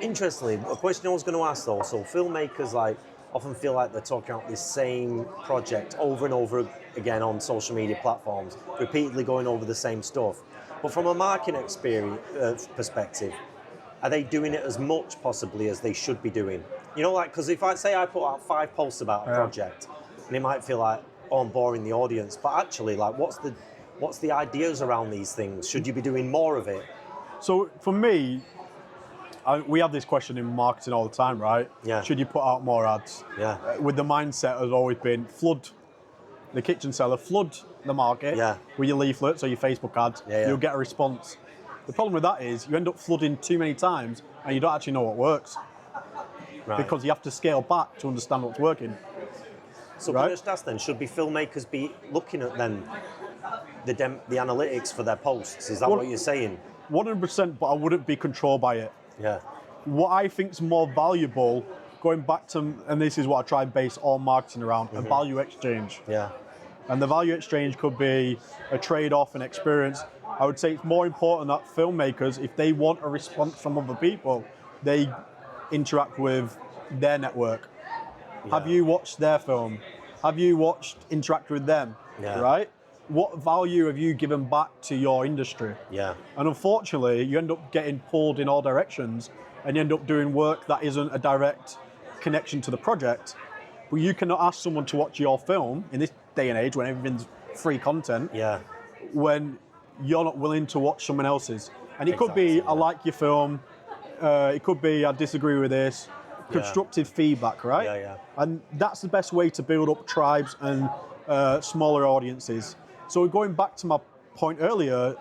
interestingly, a question I was going to ask though. So filmmakers often feel like they're talking about this same project over and over again on social media platforms, repeatedly going over the same stuff. But from a marketing perspective, are they doing it as much possibly as they should be doing? You know, like, because if I put out 5 posts about a project, and it might feel like, oh, I'm boring the audience. But actually, like, what's the ideas around these things? Should you be doing more of it? So for me, we have this question in marketing all the time, right? Yeah. Should you put out more ads? Yeah. With the mindset has always been flood the kitchen cellar, flood the market with your leaflets or your Facebook ads. You'll get a response. The problem with that is you end up flooding too many times and you don't actually know what works. Right. Because you have to scale back to understand what's working. So can I just ask then, should filmmakers be looking at then the analytics for their posts? Is that what you're saying? 100%, but I wouldn't be controlled by it. Yeah. What I think is more valuable, going back to, and this is what I try and base all marketing around, a value exchange. Yeah. And the value exchange could be a trade-off, an experience. I would say it's more important that filmmakers, if they want a response from other people, they interact with their network. Yeah. Have you watched their film? Have you interacted with them? Yeah. Right? What value have you given back to your industry? Yeah. And unfortunately, you end up getting pulled in all directions and you end up doing work that isn't a direct connection to the project. But you cannot ask someone to watch your film in this day and age when everything's free content. Yeah. When you're not willing to watch someone else's. And it could be, I like your film. It could be, I disagree with this. Constructive feedback, right? Yeah, yeah. And that's the best way to build up tribes and smaller audiences. So going back to my point earlier,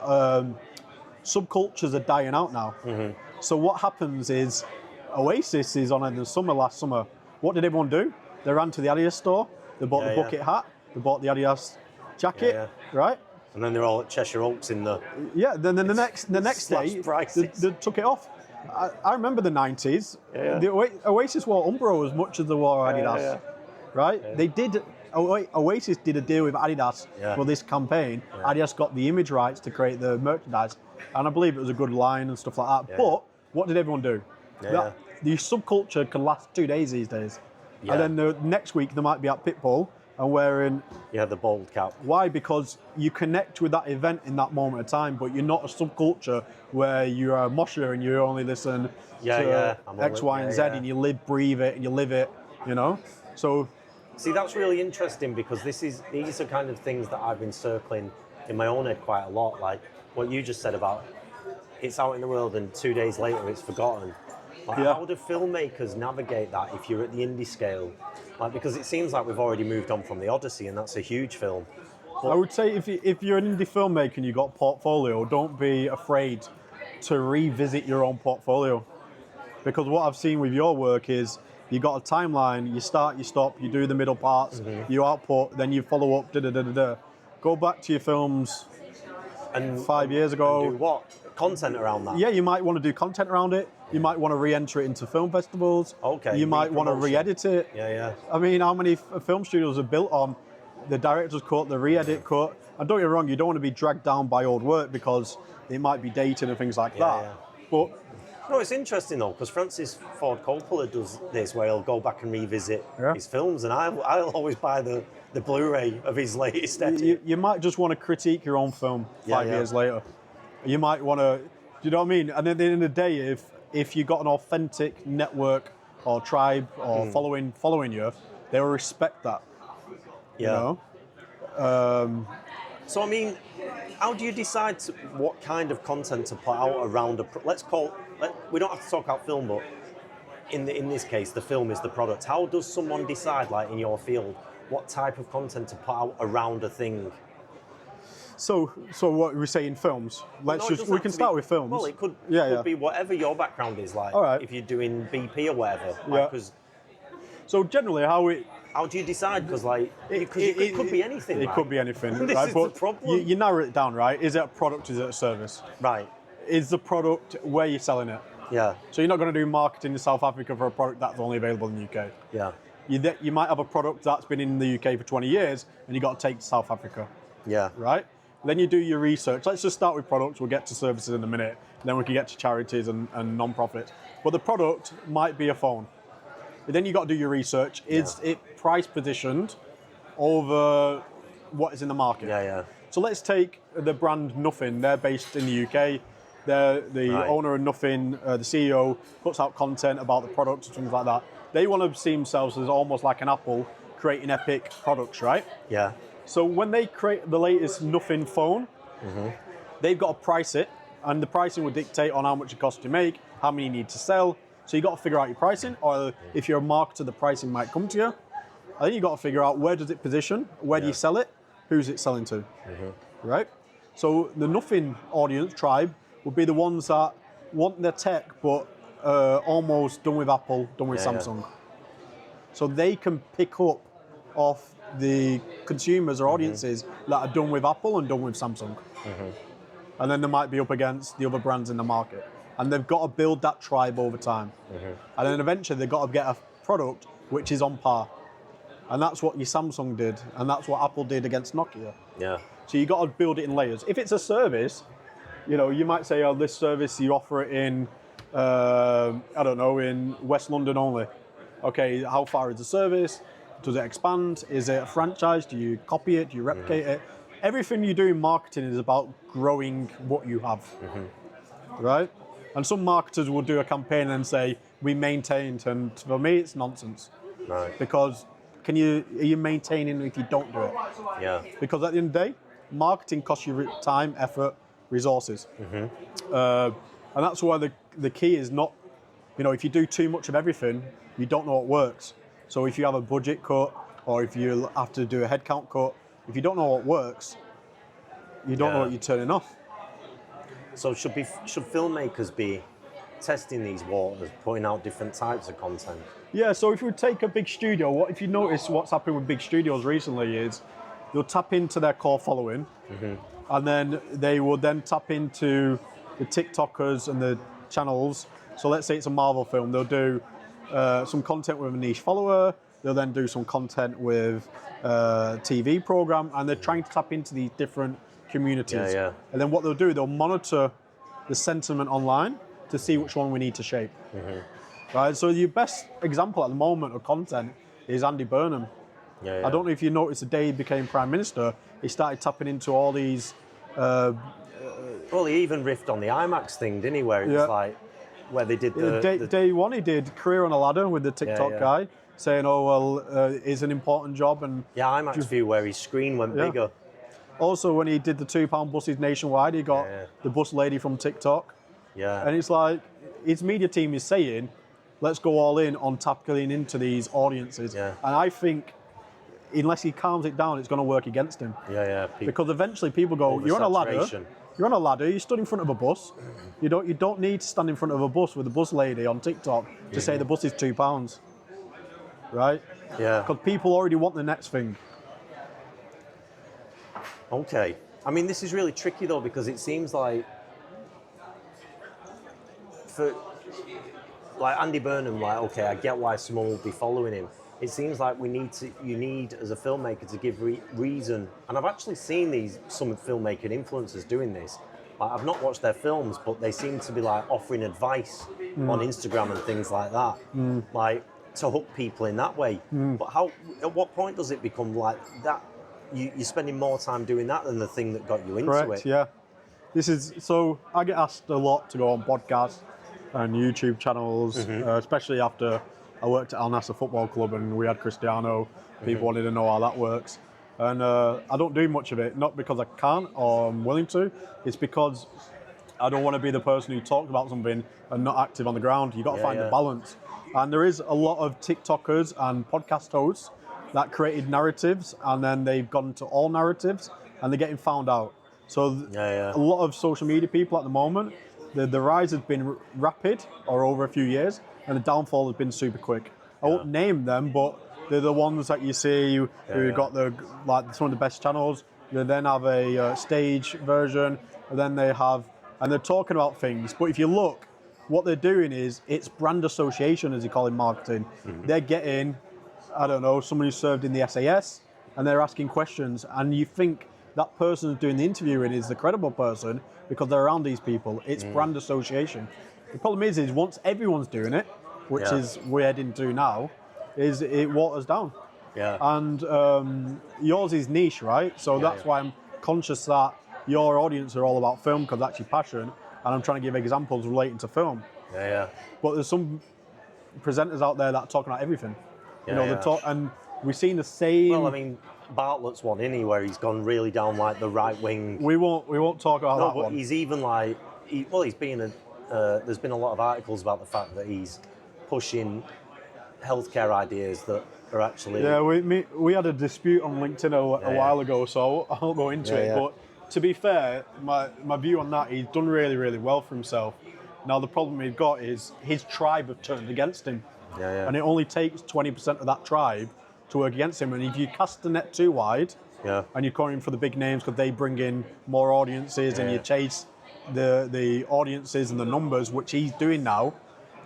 subcultures are dying out now. Mm-hmm. So what happens is, Oasis is on in the summer last summer. What did everyone do? They ran to the Adidas store, they bought the bucket hat, they bought the Adidas jacket, right? And then they're all at Cheshire Oaks in the... Yeah, then the next day, they took it off. I remember the 90s. Yeah. The Oasis wore Umbro as much as they wore Adidas, right? Yeah. They did... Oasis did a deal with Adidas for this campaign. Yeah. Adidas got the image rights to create the merchandise, and I believe it was a good line and stuff like that. Yeah. But what did everyone do? The subculture can last 2 days these days. Yeah. And then the next week they might be at Pitbull and wearing... Yeah, the bold cap. Why? Because you connect with that event in that moment of time, but you're not a subculture where you're a mosher and you only listen to X, Y, and Z and you live, breathe it, and you live it, you know? So... See, that's really interesting because these are kind of things that I've been circling in my own head quite a lot. Like what you just said about it's out in the world and 2 days later it's forgotten. Like, how do filmmakers navigate that if you're at the indie scale? Like, because it seems like we've already moved on from the Odyssey and that's a huge film. But I would say if you're an indie filmmaker and you've got a portfolio, don't be afraid to revisit your own portfolio. Because what I've seen with your work is you got a timeline, you start, you stop, you do the middle parts, you output, then you follow up, da-da-da-da-da. Go back to your films and 5 years ago. And do what? Content around that? Yeah, you might want to do content around it. You might want to re-enter it into film festivals. Okay. You might want to re-edit it. Yeah, yeah. I mean, how many film studios are built on the director's cut, the re-edit cut? And don't get me wrong, you don't want to be dragged down by old work because it might be dated and things like that. Yeah. But no, it's interesting though, because Francis Ford Coppola does this, where he'll go back and revisit his films, and I'll always buy the Blu-ray of his latest edit. You might just want to critique your own film 5 years later. You might want to, do you know what I mean? And at the end of the day, if you got an authentic network or tribe or following you, they will respect that. Yeah. You know? So I mean, how do you decide what kind of content to put out around we don't have to talk about film, but in this case, the film is the product. How does someone decide, like in your field, what type of content to put out around a thing? So what we say in films? We can start with films. Well, it could be whatever your background is, like if you're doing BP or whatever. So generally, how do you decide? Because it could be anything. It could be anything. This is the problem. You narrow it down, right? Is it a product? Is it a service? Right. Is the product where you're selling it? Yeah. So you're not going to do marketing in South Africa for a product that's only available in the UK. Yeah. You might have a product that's been in the UK for 20 years and you got to take it to South Africa. Yeah. Right? Then you do your research. Let's just start with products. We'll get to services in a minute. Then we can get to charities and non-profits. But the product might be a phone. But then you got to do your research. Is it price positioned over what is in the market? Yeah, yeah. So let's take the brand Nothing. They're based in the UK. They're the owner of Nothing, the CEO, puts out content about the product and things like that. They want to see themselves as almost like an Apple creating epic products, right? Yeah. So when they create the latest nothing phone, they've got to price it, and the pricing will dictate on how much it costs to make, how many you need to sell. So you got to figure out your pricing, or if you're a marketer, the pricing might come to you. I think you got to figure out where does it position, where do you sell it, who's it selling to, right? So the nothing audience tribe would be the ones that want their tech, but almost done with Apple, done with Samsung. So they can pick up off the consumers or audiences that are done with Apple and done with Samsung. And then they might be up against the other brands in the market. And they've got to build that tribe over time. And then eventually they've got to get a product which is on par. And that's what your Samsung did, and that's what Apple did against Nokia. Yeah. So you got to build it in layers. If it's a service, you know, you might say, oh, this service, you offer it in, I don't know, in West London only. Okay, how far is the service? Does it expand? Is it a franchise? Do you copy it? Do you replicate it? Everything you do in marketing is about growing what you have, right? And some marketers will do a campaign and say, we maintained, and for me, it's nonsense. Right. Because are you maintaining if you don't do it? Yeah. Because at the end of the day, marketing costs you time, effort, resources. And that's why the key is not, you know, if you do too much of everything, you don't know what works. So if you have a budget cut, or if you have to do a headcount cut, if you don't know what works, you don't know what you're turning off. So should filmmakers be testing these waters, putting out different types of content? Yeah, so if you take a big studio, if you notice what's happened with big studios recently is they'll tap into their core following, and then they will then tap into the TikTokers and the channels. So let's say it's a Marvel film, they'll do some content with a niche follower, they'll then do some content with a TV program, and they're trying to tap into these different communities. And then what they'll do, they'll monitor the sentiment online to see which one we need to shape. Right, so your best example at the moment of content is Andy Burnham. I don't know if you noticed the day he became Prime Minister, he started tapping into all these... well, he even riffed on the IMAX thing, didn't he? Where it was like, where they did Day one, he did Career on a Ladder with the TikTok guy, saying, oh, well, it's an important job. And IMAX view where his screen went bigger. Also, when he did the £2 buses nationwide, he got the bus lady from TikTok. And it's like, his media team is saying, let's go all in on tapping into these audiences. And I think, unless he calms it down, it's going to work against him. Because eventually people go, you're on a ladder, you stood in front of a bus. You don't need to stand in front of a bus with a bus lady on TikTok to say the bus is £2. Right? Because people already want the next thing. Okay. I mean, this is really tricky though, because it seems like for Andy Burnham, okay, I get why someone will be following him. It seems like you need as a filmmaker to give reason. And I've actually seen some filmmaker influencers doing this. Like, I've not watched their films, but they seem to be like offering advice on Instagram and things like that, like to hook people in that way. But at what point does it become like that? You're spending more time doing that than the thing that got you into it. Correct, yeah. So I get asked a lot to go on podcasts and YouTube channels, especially after I worked at Nassr Football Club and we had Cristiano. People wanted to know how that works. And I don't do much of it, not because I can't or I'm willing to, it's because I don't want to be the person who talks about something and not active on the ground. You've got to find a balance. And there is a lot of TikTokers and podcast hosts that created narratives and then they've gone to all narratives and they're getting found out. So a lot of social media people at the moment, the rise has been rapid or over a few years and the downfall has been super quick. I won't name them, but they're the ones that you see who got some of the best channels. They then have a stage version, and then they're talking about things. But if you look, what they're doing is it's brand association, as you call it in marketing. They're getting, I don't know, someone who served in the SAS, and they're asking questions, and you think that person who's doing the interviewing is the credible person because they're around these people. It's brand association. The problem is once everyone's doing it, which is we're heading to now, is it waters down. And yours is niche, right? So that's why I'm conscious that your audience are all about film because that's your passion, and I'm trying to give examples relating to film. But there's some presenters out there that are talking about everything. They talk, and we've seen the same. Well, I mean, Bartlett's one, isn't he, where he's gone really down like the right wing. We won't talk about that but one. he's even like, he's been there's been a lot of articles about the fact that he's pushing healthcare ideas that are actually. Yeah, we had a dispute on LinkedIn a while ago, so I won't go into it. Yeah. But to be fair, my view on that, he's done really, really well for himself. Now the problem he's got is his tribe have turned against him. Yeah. And it only takes 20% of that tribe to work against him. And if you cast the net too wide, and you're calling for the big names because they bring in more audiences, and you chase the audiences and the numbers, which he's doing now,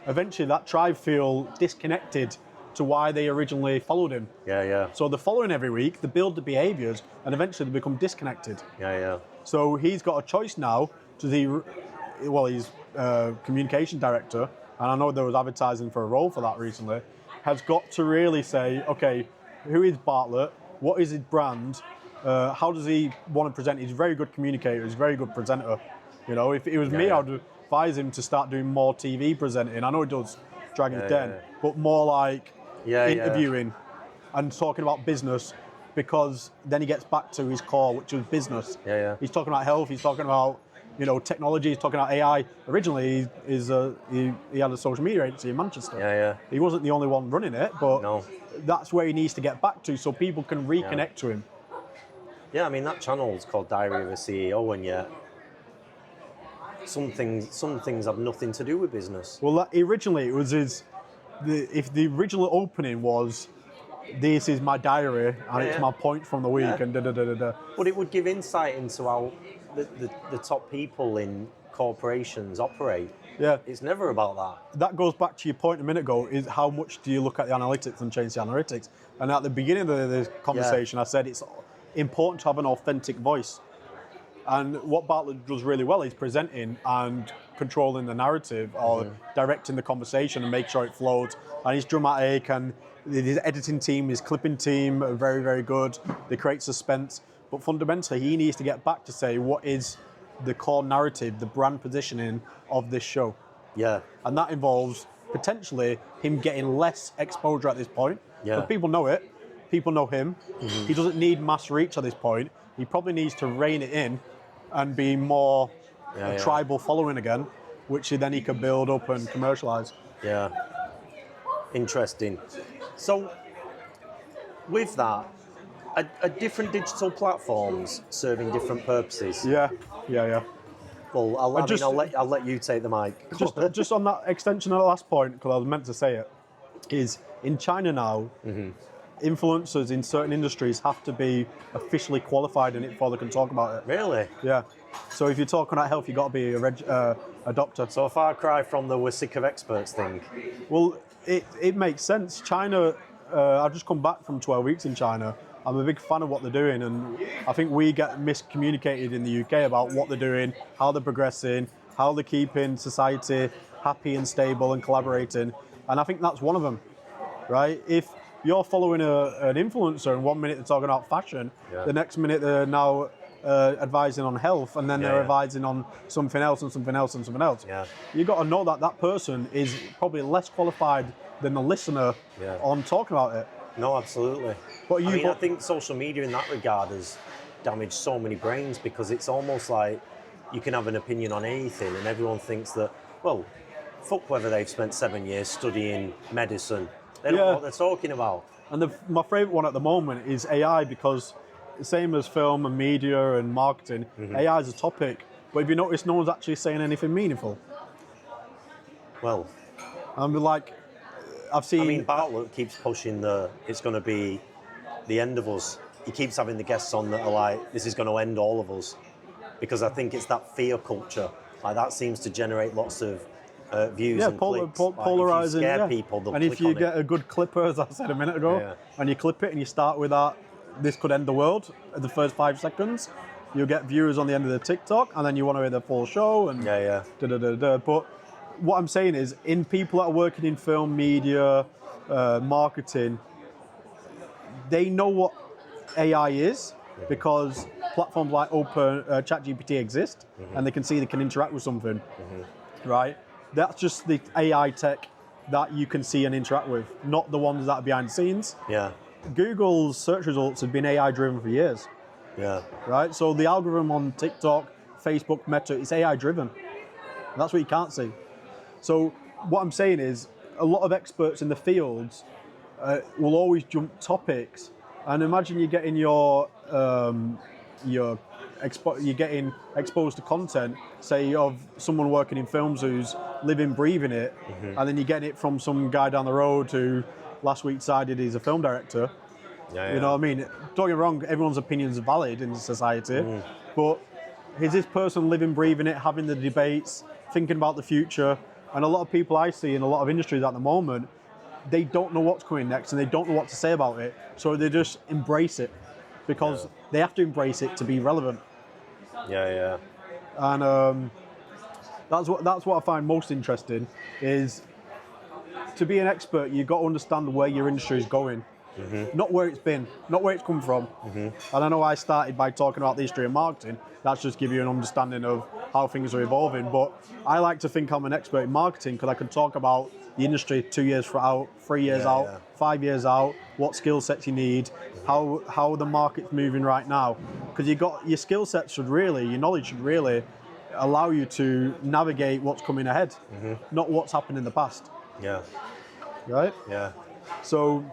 eventually that tribe feel disconnected to why they originally followed him. Yeah. So they're following every week, they build the behaviours, and eventually they become disconnected. Yeah. So he's got a choice now to he's communication director, and I know there was advertising for a role for that recently, has got to really say, okay, who is Bartlett? What is his brand? How does he want to present? He's a very good communicator, he's a very good presenter. You know, if it was me, I'd advise him to start doing more TV presenting. I know he does Dragon's Den, but more like interviewing and talking about business, because then he gets back to his core, which is business. He's talking about health, he's talking about, you know, technology, he's talking about AI. Originally, he had a social media agency in Manchester. He wasn't the only one running it, but that's where he needs to get back to so people can reconnect to him. Yeah, I mean, that channel's called Diary of a CEO, and yet some things have nothing to do with business. Well, originally it was if the original opening was, this is my diary and it's my point from the week and da-da-da-da-da. But it would give insight into how the top people in corporations operate. Yeah. It's never about that. That goes back to your point a minute ago, is how much do you look at the analytics and change the analytics? And at the beginning of the conversation, I said it's important to have an authentic voice. And what Bartlett does really well is presenting and controlling the narrative, or directing the conversation and make sure it flows. And he's dramatic, and his editing team, his clipping team are very, very good. They create suspense. But fundamentally, he needs to get back to say what is the core narrative, the brand positioning of this show. Yeah. And that involves potentially him getting less exposure at this point. Yeah. But people know it. People know him. He doesn't need mass reach at this point. He probably needs to rein it in and be more tribal following again, which then he can build up and commercialise. Yeah. Interesting. So, with that, are different digital platforms serving different purposes? Yeah. Well, I'll let you take the mic. Just on that extension of the last point, because I was meant to say it, is in China now, influencers in certain industries have to be officially qualified in it before they can talk about it. Really? Yeah. So if you're talking about health, you've got to be a doctor. So a far cry from the we're sick of experts thing. Well, it makes sense. China, I've just come back from 12 weeks in China. I'm a big fan of what they're doing, and I think we get miscommunicated in the UK about what they're doing, how they're progressing, how they're keeping society happy and stable and collaborating. And I think that's one of them, right? If you're following an influencer and 1 minute they're talking about fashion, the next minute they're now advising on health, and then they're advising on something else and something else and something else. Yeah. You've got to know that person is probably less qualified than the listener on talking about it. No, absolutely. But I think social media in that regard has damaged so many brains, because it's almost like you can have an opinion on anything and everyone thinks that, well, fuck whether they've spent 7 years studying medicine. They don't know what they're talking about. And my favourite one at the moment is AI, because the same as film and media and marketing, AI is a topic. But if you notice, no one's actually saying anything meaningful. Well, I'm like, I've seen... I mean, Bartlett keeps pushing it's going to be the end of us. He keeps having the guests on that are like, this is going to end all of us. Because I think it's that fear culture. Like, that seems to generate lots of views and clicks. Polarizing. Like, if you scare people, they'll and click if you on get a good clipper, as I said a minute ago, and you clip it and you start with that, this could end the world at the first 5 seconds, you'll get viewers on the end of the TikTok, and then you want to hear the full show, and But what I'm saying is, in people that are working in film, media, marketing, they know what AI is, because platforms like ChatGPT exist, and they can see they can interact with something, right? That's just the AI tech that you can see and interact with, not the ones that are behind the scenes. Yeah. Google's search results have been AI driven for years. Yeah. Right? So the algorithm on TikTok, Facebook, Meta, it's AI driven. That's what you can't see. So what I'm saying is a lot of experts in the fields will always jump topics. And imagine you're getting you're getting exposed to content, say of someone working in films who's living, breathing it, and then you're getting it from some guy down the road who last week decided he's a film director. Yeah. You know what I mean? Don't get me wrong, everyone's opinions are valid in society, but is this person living, breathing it, having the debates, thinking about the future? And a lot of people I see in a lot of industries at the moment, they don't know what's coming next and they don't know what to say about it, so they just embrace it because they have to embrace it to be relevant. Yeah. And that's what I find most interesting is to be an expert. You've got to understand where your industry is going, not where it's been, not where it's come from. And I know I started by talking about the history of marketing. That's just give you an understanding of how things are evolving. But I like to think I'm an expert in marketing because I can talk about the industry 2 years out, 3 years out, 5 years out, what skill sets you need, how the market's moving right now. Because your skill sets your knowledge should really allow you to navigate what's coming ahead, not what's happened in the past. Yeah. Right? Yeah. So,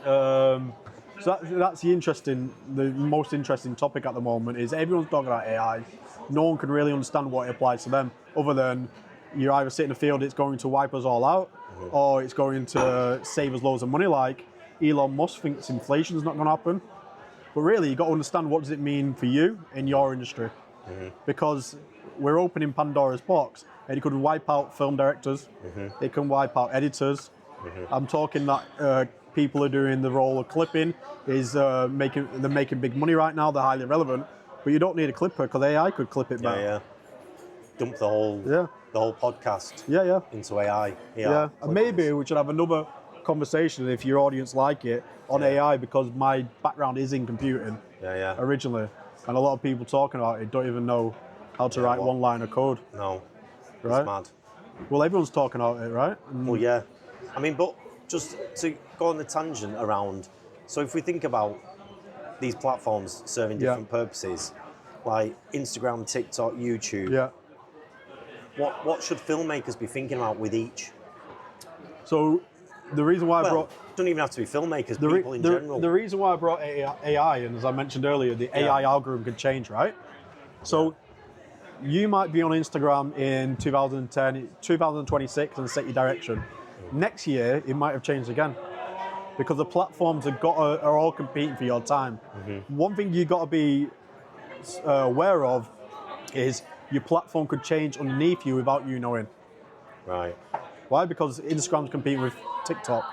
that's the most interesting topic at the moment is everyone's talking about AI. No one can really understand what it applies to them, other than you either sit in the field, it's going to wipe us all out, or it's going to save us loads of money, like Elon Musk thinks inflation's not going to happen. But really, you've got to understand what does it mean for you in your industry, because we're opening Pandora's box, and it could wipe out film directors, it can wipe out editors. I'm talking that people are doing the role of clipping, they're making big money right now, they're highly relevant, but you don't need a clipper because AI could clip it better. Yeah. Dump the whole podcast into AI. Yeah, and maybe we should have another conversation if your audience like it on AI, because my background is in computing originally, and a lot of people talking about it don't even know how to write one line of code. No, right? It's mad. Well, everyone's talking about it, right? Well, yeah. I mean, but just to go on the tangent around, so if we think about these platforms serving different purposes, like Instagram, TikTok, YouTube, what should filmmakers be thinking about with each? So the reason why I brought... don't even have to be filmmakers, people in general. The reason why I brought AI, and as I mentioned earlier, the AI algorithm could change, right? So you might be on Instagram in 2026 and set your direction. Next year, it might have changed again, because the platforms are all competing for your time. One thing you've got to be aware of is your platform could change underneath you without you knowing. Right. Why? Because Instagram's competing with TikTok.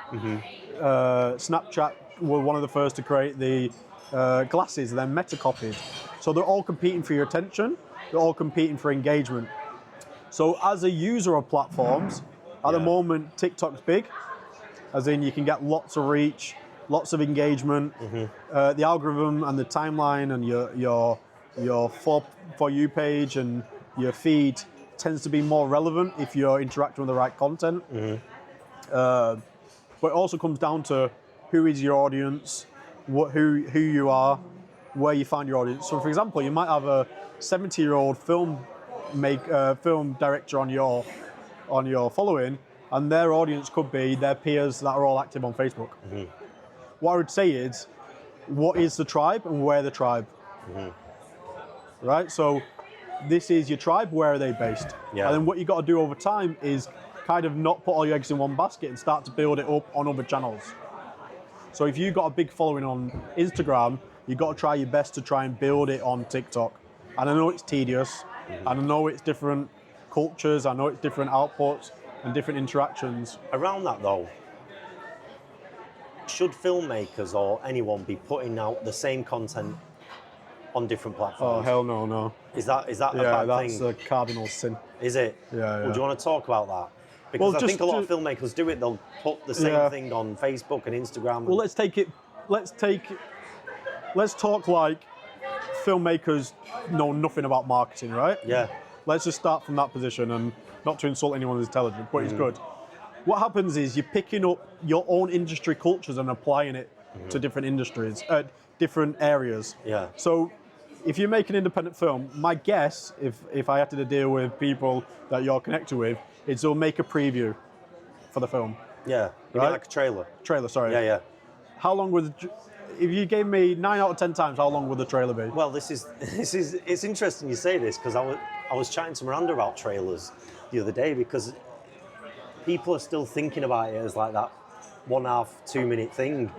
Snapchat were one of the first to create the glasses, and then Meta copied. So they're all competing for your attention. They're all competing for engagement. So as a user of platforms, at the moment, TikTok's big, as in you can get lots of reach, lots of engagement. The algorithm and the timeline and your for you page and your feed tends to be more relevant if you're interacting with the right content. But it also comes down to who is your audience, who you are, where you find your audience. So, for example, you might have a 70-year-old film director on your following, and their audience could be their peers that are all active on Facebook. What I would say is, what is the tribe and where the tribe? Right? So this is your tribe, where are they based? And then what you got to do over time is kind of not put all your eggs in one basket and start to build it up on other channels. So if you've got a big following on Instagram, you've got to try your best to try and build it on TikTok. And I know it's tedious, and I know it's different cultures, I know it's different outputs and different interactions. Around that though, should filmmakers or anyone be putting out the same content on different platforms? Oh, hell no. Is that a bad thing? Yeah, that's a cardinal sin. Is it? Yeah. Well, do you want to talk about that? Because I think a lot of filmmakers do it. They'll put the same thing on Facebook and Instagram. Well, let's talk like filmmakers know nothing about marketing, right? Yeah. Let's just start from that position, and not to insult anyone who's intelligent, but it's good. What happens is you're picking up your own industry cultures and applying it to different industries, different areas. Yeah. So if you make an independent film, my guess, if I had to deal with people that you're connected with, is they'll make a preview for the film. Yeah. You mean like a trailer? Trailer, sorry. Yeah, yeah. How long would, if you gave me 9 out of 10 times, how long would the trailer be? Well, it's interesting you say this, because I was chatting to Miranda about trailers the other day, because people are still thinking about it as like that 1.5, 2 minute thing,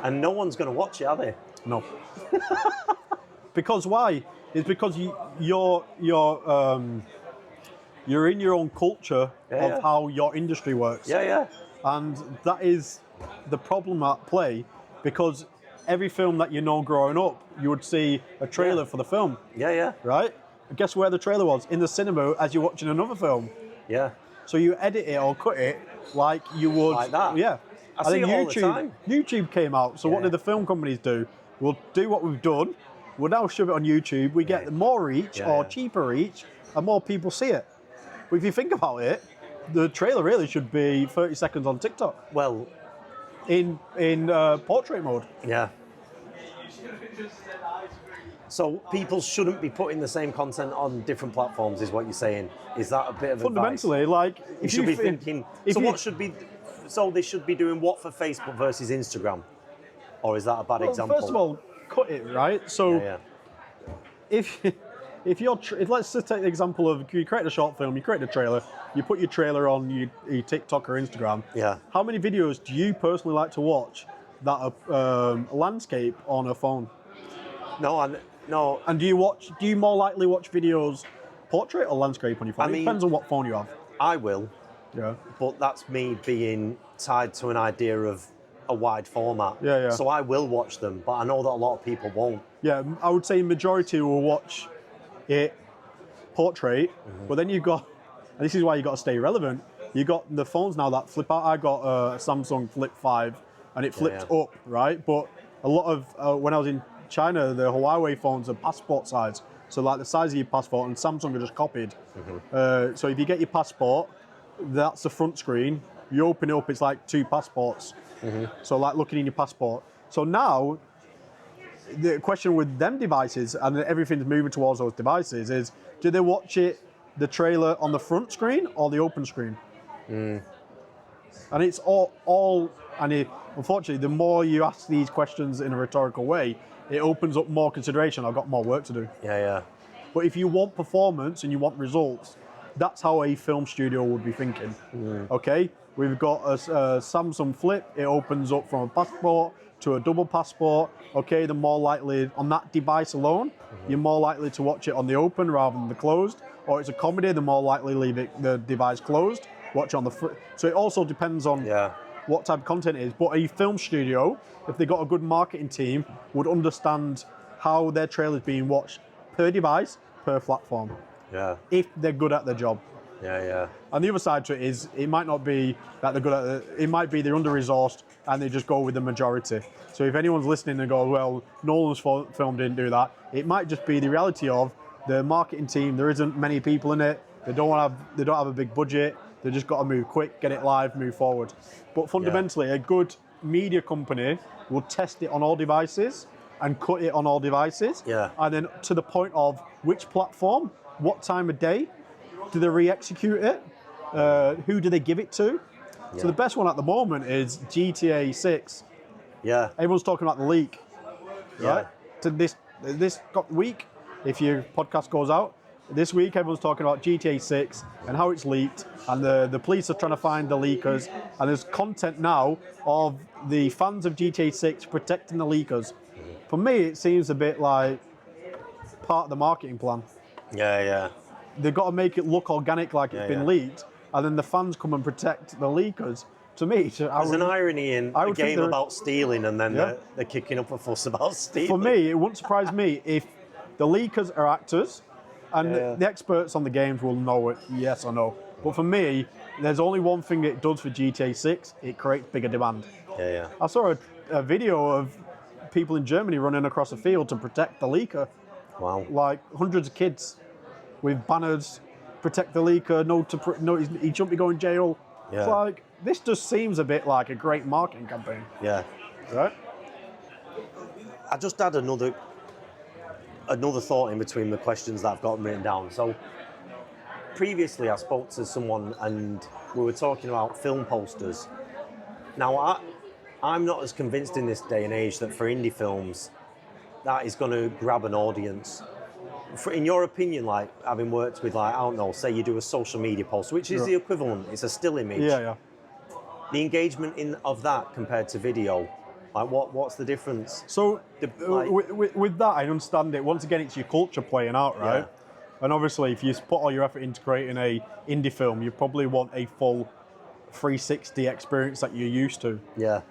and no one's going to watch it, are they? No. Because why? It's because you're in your own culture of how your industry works. Yeah, yeah. And that is the problem at play, because every film that you know growing up, you would see a trailer for the film. Yeah, yeah. Right? And guess where the trailer was? In the cinema as you're watching another film. Yeah. So you edit it or cut it like you would. Like that? Yeah. I see it all the time. YouTube came out. So what did the film companies do? We'll do what we've done. We'll now shove it on YouTube. We get more reach or cheaper reach, and more people see it. But if you think about it, the trailer really should be 30 seconds on TikTok. Well, in portrait mode. Yeah. So people shouldn't be putting the same content on different platforms, is what you're saying? Is that a bit of fundamentally advice? like you should be thinking? So they should be doing what for Facebook versus Instagram, or is that a bad example? First of all, cut it right. So if let's just take the example of you create a short film, you create a trailer, you put your trailer on your TikTok or Instagram. Yeah. How many videos do you personally like to watch that are landscape on a phone? No. And do you more likely watch videos portrait or landscape on your phone? It depends on what phone you have. I will. Yeah. But that's me being tied to an idea of a wide format. Yeah, yeah. So I will watch them, but I know that a lot of people won't. Yeah, I would say majority will watch it portrait, but then you've got, and this is why you got to stay relevant, you got the phones now that flip out. I got a Samsung Flip 5 and it flipped up, right? But a lot of, when I was in China, the Huawei phones are passport size. So like the size of your passport, and Samsung are just copied. So if you get your passport, that's the front screen. You open it up, it's like 2 passports. So like looking in your passport. So now, the question with them devices, and everything's moving towards those devices, is do they watch the trailer on the front screen or the open screen? And it's all unfortunately, the more you ask these questions in a rhetorical way, it opens up more consideration. I've got more work to do. Yeah. But if you want performance and you want results, that's how a film studio would be thinking. Okay, we've got a Samsung Flip. It opens up from a passport to a double passport. Okay, the more likely on that device alone, you're more likely to watch it on the open rather than the closed. Or it's a comedy, the more likely leave the device closed, watch it on the So it also depends on what type of content it is. But a film studio, if they got a good marketing team, would understand how their trailer is being watched per device, per platform. If they're good at their job. And the other side to it is, it might not be that they're good at it. It might be they're under-resourced and they just go with the majority. So if anyone's listening and go, well, Nolan's film didn't do that, it might just be the reality of the marketing team. There isn't many people in it. They don't have a big budget. They just got to move quick, get it live, move forward. But fundamentally, a good media company will test it on all devices and cut it on all devices. And then to the point of which platform, what time of day, do they re-execute it? Who do they give it to? So the best one at the moment is GTA 6. Everyone's talking about the leak. Right? So this week, if your podcast goes out, this week everyone's talking about GTA 6 and how it's leaked, and the police are trying to find the leakers, and there's content now of the fans of GTA 6 protecting the leakers. For me, it seems a bit like part of the marketing plan. They've got to make it look organic, like it's been leaked, and then the fans come and protect the leakers. To me, there's an irony in a game about stealing, and then they're kicking up a fuss about stealing. For me, it wouldn't surprise me if the leakers are actors, and the experts on the games will know it, yes or no. But for me, there's only one thing it does for GTA 6, it creates bigger demand. I saw a video of people in Germany running across a field to protect the leaker. Wow. Like hundreds of kids with banners, protect the leaker, no, he shouldn't be going to jail. It's like, this just seems a bit like a great marketing campaign. Right? I just had another thought in between the questions that I've got written down. So previously I spoke to someone and we were talking about film posters. Now I'm not as convinced in this day and age that for indie films that is going to grab an audience. In your opinion, like having worked with, like, I don't know, say you do a social media post, which is the equivalent, it's a still image. Yeah. The engagement of that compared to video, like what's the difference? So with that, I understand it. Once again, it's your culture playing out, right? Yeah. And obviously, if you put all your effort into creating a indie film, you probably want a full 360 experience that you're used to. Yeah.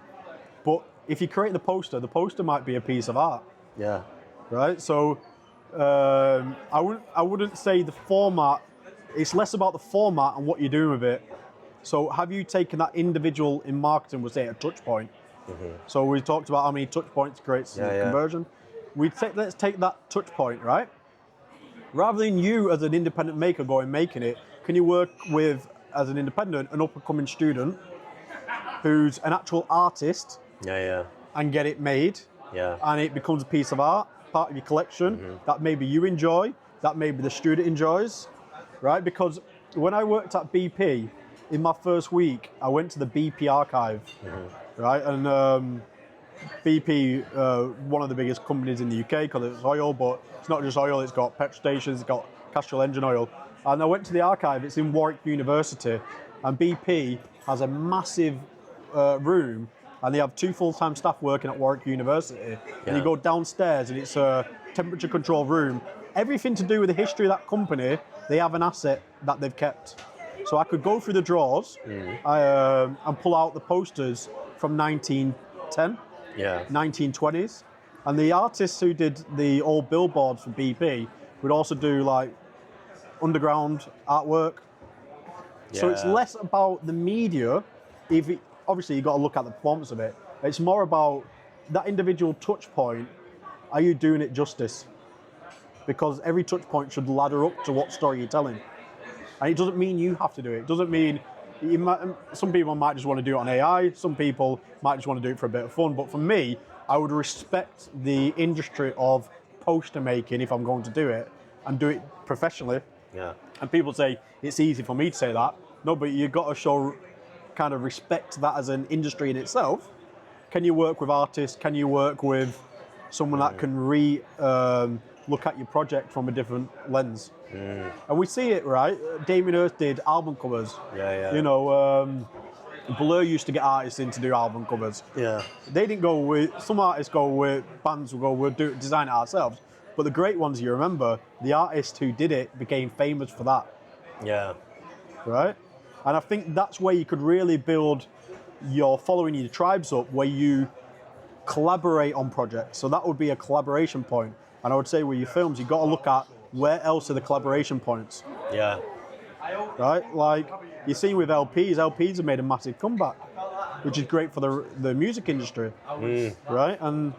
But if you create the poster might be a piece of art. Yeah. Right. So I wouldn't say the format. It's less about the format and what you're doing with it. So have you taken that individual in marketing, we'll say a touch point? Mm-hmm. So we talked about how many touch points creates conversion. Let's take that touch point, right? Rather than you as an independent maker going making it, can you work with, as an independent, an up-and-coming student who's an actual artist and get it made and it becomes a piece of art, part of your collection that maybe you enjoy, that maybe the student enjoys, right? Because when I worked at BP, in my first week, I went to the BP archive, right? And BP, one of the biggest companies in the UK because it's oil, but it's not just oil, it's got petrol stations, it's got Castrol engine oil. And I went to the archive, it's in Warwick University, and BP has a massive room, and they have 2 full-time staff working at Warwick University. And you go downstairs and it's a temperature control room. Everything to do with the history of that company, they have an asset that they've kept. So I could go through the drawers and pull out the posters from 1910, 1920s. And the artists who did the old billboards for BP would also do like underground artwork. So it's less about the media. Obviously, you've got to look at the performance of it. It's more about that individual touch point. Are you doing it justice? Because every touch point should ladder up to what story you're telling. And it doesn't mean you have to do it. It doesn't mean, some people might just want to do it on AI, some people might just want to do it for a bit of fun. But for me, I would respect the industry of poster making if I'm going to do it, and do it professionally. Yeah. And people say, it's easy for me to say that. No, but you've got to show kind of respect that as an industry in itself. Can you work with artists? Can you work with someone that can look at your project from a different lens? And we see it, right? Damien Hirst did album covers. You know, Blur used to get artists in to do album covers. They didn't go with, some artists go with, bands will go, we'll design it ourselves. But the great ones, you remember, the artist who did it became famous for that. Right? And I think that's where you could really build your following, your tribes up, where you collaborate on projects. So that would be a collaboration point. And I would say with your films, you've got to look at where else are the collaboration points. Right? Like you see with LPs have made a massive comeback, which is great for the music industry. Right? And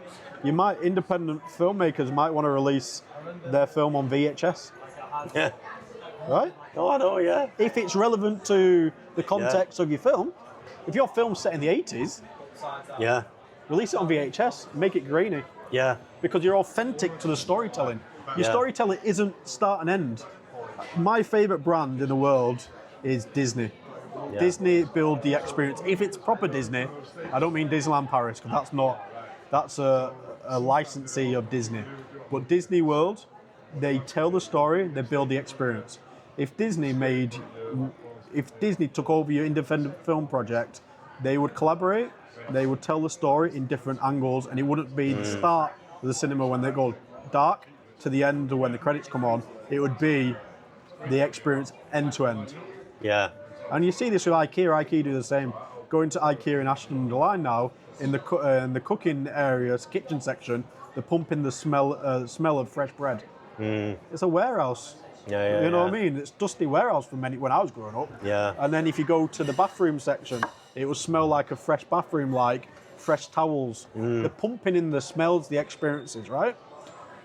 independent filmmakers might want to release their film on VHS. Right? Oh, I know, If it's relevant to the context of your film, if your film's set in the 80s, release it on VHS, make it grainy. Because you're authentic to the storytelling. Your storytelling isn't start and end. My favourite brand in the world is Disney. Disney build the experience. If it's proper Disney, I don't mean Disneyland Paris, because that's a licensee of Disney. But Disney World, they tell the story, they build the experience. If Disney took over your independent film project, they would collaborate, they would tell the story in different angles, and it wouldn't be the start of the cinema when they go dark to the end or when the credits come on. It would be the experience end to end. And you see this with IKEA. IKEA do the same. Going to IKEA in Ashton-under-Lyne now, in the cooking area, kitchen section, they're pumping the smell of fresh bread. It's a warehouse. You know what I mean? It's dusty warehouse for when I was growing up. And then if you go to the bathroom section, it will smell like a fresh bathroom, like fresh towels. They're pumping in the smells, the experiences, right?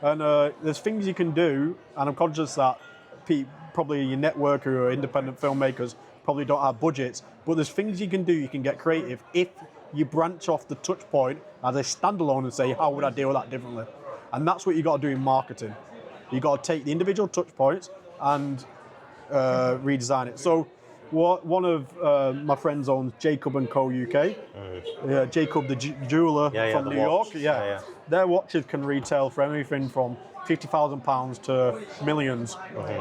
And there's things you can do, and I'm conscious that probably your network or independent filmmakers probably don't have budgets, but there's things you can do, you can get creative if you branch off the touch point as a standalone and say, how would I deal with that differently? And that's what you got to do in marketing. You got to take the individual touch points and redesign it. So one of my friends owns Jacob & Co UK. Jacob the jeweler from New York. Their watches can retail for anything from £50,000 to millions.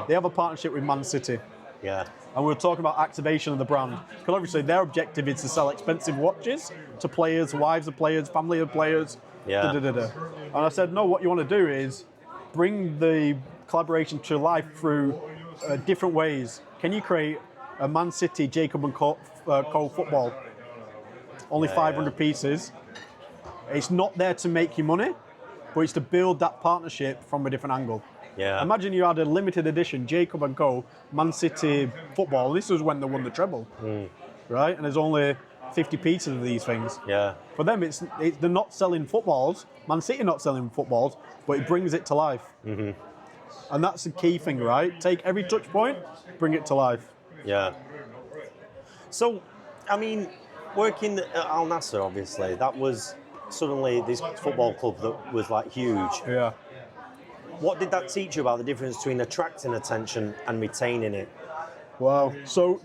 They have a partnership with Man City. Yeah. And we were talking about activation of the brand. Because obviously their objective is to sell expensive watches to players, wives of players, family of players. Yeah. And I said, no, what you want to do is bring the collaboration to life through different ways. Can you create a Man City Jacob & Co football? Only 500 pieces. It's not there to make you money, but it's to build that partnership from a different angle. Yeah. Imagine you had a limited edition Jacob & Co Man City football. This was when they won the treble, right? And there's only 50 pieces of these things. Yeah. For them, they're not selling footballs. Man City not selling footballs, but it brings it to life. And that's the key thing, right? Take every touch point, bring it to life. Yeah. So, I mean, working at Al Nassr, obviously, that was suddenly this football club that was like huge. Yeah. What did that teach you about the difference between attracting attention and retaining it? Wow. So,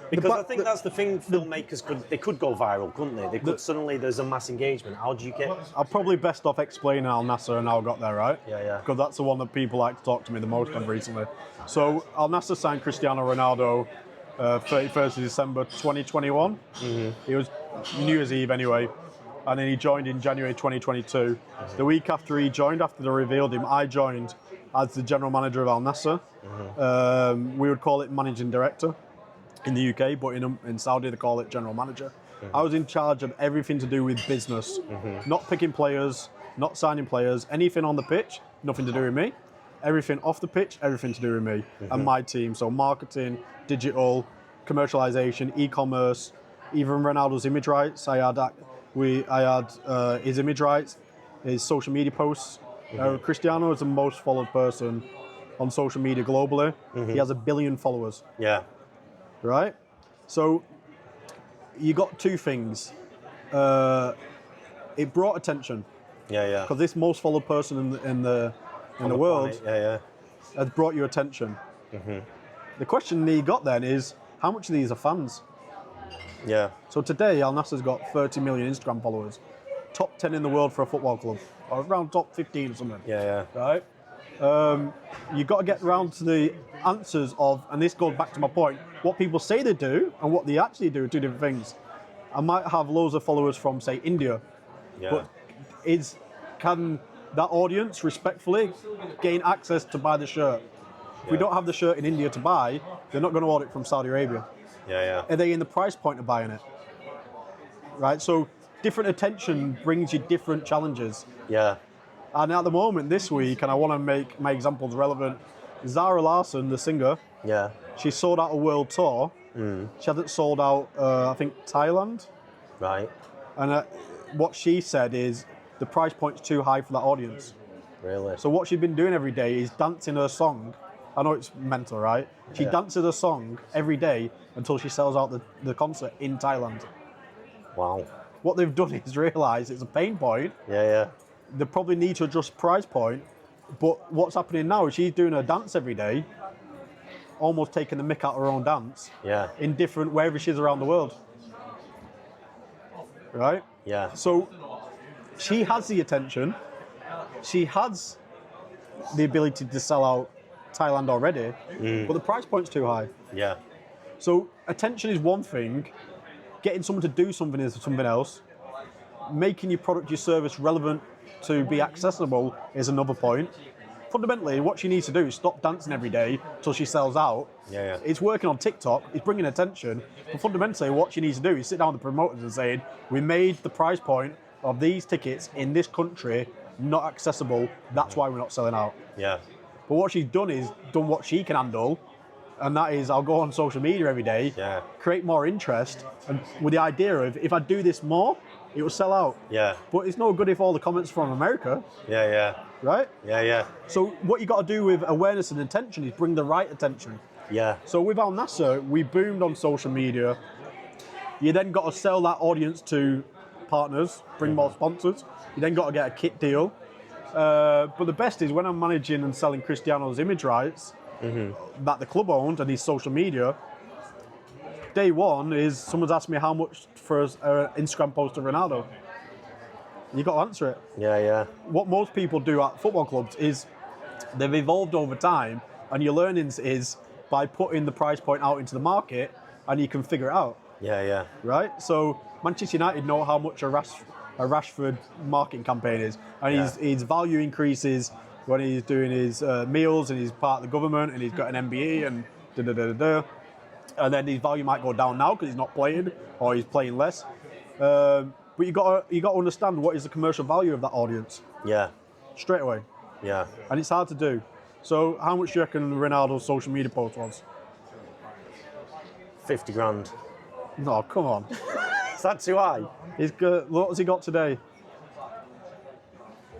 because I think that's the thing. Filmmakers could go viral, couldn't they? They could suddenly. There's a mass engagement. How do you get? I'll probably best off explaining Al Nassr and how I got there, right? Yeah. Because that's the one that people like to talk to me the most of recently. So Al Nassr signed Cristiano Ronaldo 31st of December 2021. It was New Year's Eve anyway. And then he joined in January 2022. The week after he joined, after they revealed him, I joined as the general manager of Al Nassr. We would call it managing director in the UK, but in Saudi they call it general manager. I was in charge of everything to do with business, not picking players, not signing players, anything on the pitch, nothing to do with me. Everything off the pitch, everything to do with me and my team. So marketing, digital, commercialization, e-commerce, even Ronaldo's image rights. I had his image rights, his social media posts. Cristiano is the most followed person on social media globally. He has 1 billion followers. Yeah. Right? So you got two things. It brought attention. Yeah. Because this most followed person in the world has brought you attention. The question he got then is, how much of these are fans? Yeah. So today, Al Nassr's got 30 million Instagram followers. Top 10 in the world for a football club. Or around top 15 or something. Yeah. Right? You've got to get round to the answers of, and this goes back to my point, what people say they do and what they actually do are two different things. I might have loads of followers from, say, India. But can that audience respectfully gain access to buy the shirt? If we don't have the shirt in India to buy, they're not going to order it from Saudi Arabia. Yeah. Are they in the price point of buying it? Right, so different attention brings you different challenges. Yeah. And at the moment, this week, and I want to make my examples relevant, Zara Larsson, the singer, she sold out a world tour. She hasn't sold out, I think, Thailand. Right. And what she said is the price point's too high for that audience. Really? So what she's been doing every day is dancing her song. I know it's mental, right? She dances her song every day until she sells out the concert in Thailand. Wow. What they've done is realise it's a pain point. Yeah. They probably need to adjust price point. But what's happening now is she's doing her dance every day, almost taking the mick out of her own dance. Yeah. In different, wherever she is around the world. Right? Yeah. So she has the attention. She has the ability to sell out Thailand already, but the price point's too high. Yeah. So attention is one thing, getting someone to do something is something else, making your product, your service relevant to be accessible is another point. Fundamentally, what she needs to do is stop dancing every day till she sells out. Yeah. It's working on TikTok, it's bringing attention, but fundamentally what she needs to do is sit down with the promoters and saying, we made the price point of these tickets in this country not accessible, that's why we're not selling out. Yeah. But what she's done is done what she can handle, and that is I'll go on social media every day, create more interest, and with the idea of if I do this more, it will sell out. Yeah. But it's no good if all the comments are from America. Yeah. Right? Yeah. So what you got to do with awareness and attention is bring the right attention. Yeah. So with Al Nassr, we boomed on social media. You then got to sell that audience to partners, bring more sponsors. You then got to get a kit deal. But the best is when I'm managing and selling Cristiano's image rights that the club owned and his social media. Day one is someone's asked me how much for an Instagram post of Ronaldo. You got to answer it. Yeah. What most people do at football clubs is they've evolved over time, and your learnings is by putting the price point out into the market, and you can figure it out. Yeah. Right? So Manchester United know how much a Rashford marketing campaign is, and his value increases when he's doing his meals and he's part of the government and he's got an MBE and da-da-da-da-da. And then his value might go down now because he's not playing or he's playing less. But you got to understand what is the commercial value of that audience. Yeah. Straight away. Yeah. And it's hard to do. So how much do you reckon Ronaldo's social media post was? 50 grand. No, come on. Is that too high? What has he got today?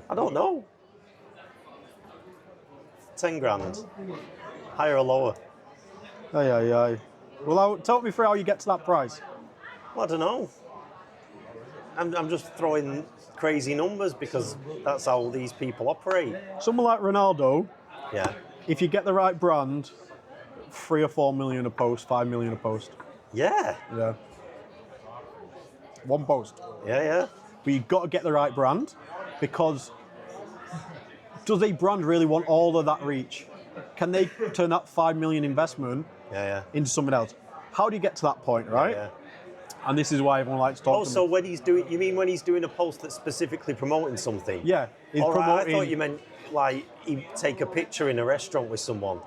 I don't know. 10 grand. Higher or lower? Aye. Well, talk me through how you get to that price. Well, I don't know. I'm just throwing crazy numbers because that's how these people operate. Someone like Ronaldo, Yeah. if you get the right brand, 3 or 4 million a post, 5 million a post. Yeah. Yeah. One post. Yeah. But you've got to get the right brand, because does a brand really want all of that reach? Can they turn that 5 million investment into something else? How do you get to that point, right? Yeah. And this is why everyone likes to talk to me. So when you mean when he's doing a post that's specifically promoting something? Yeah, he's All right, promoting. I thought you meant like he'd take a picture in a restaurant with someone.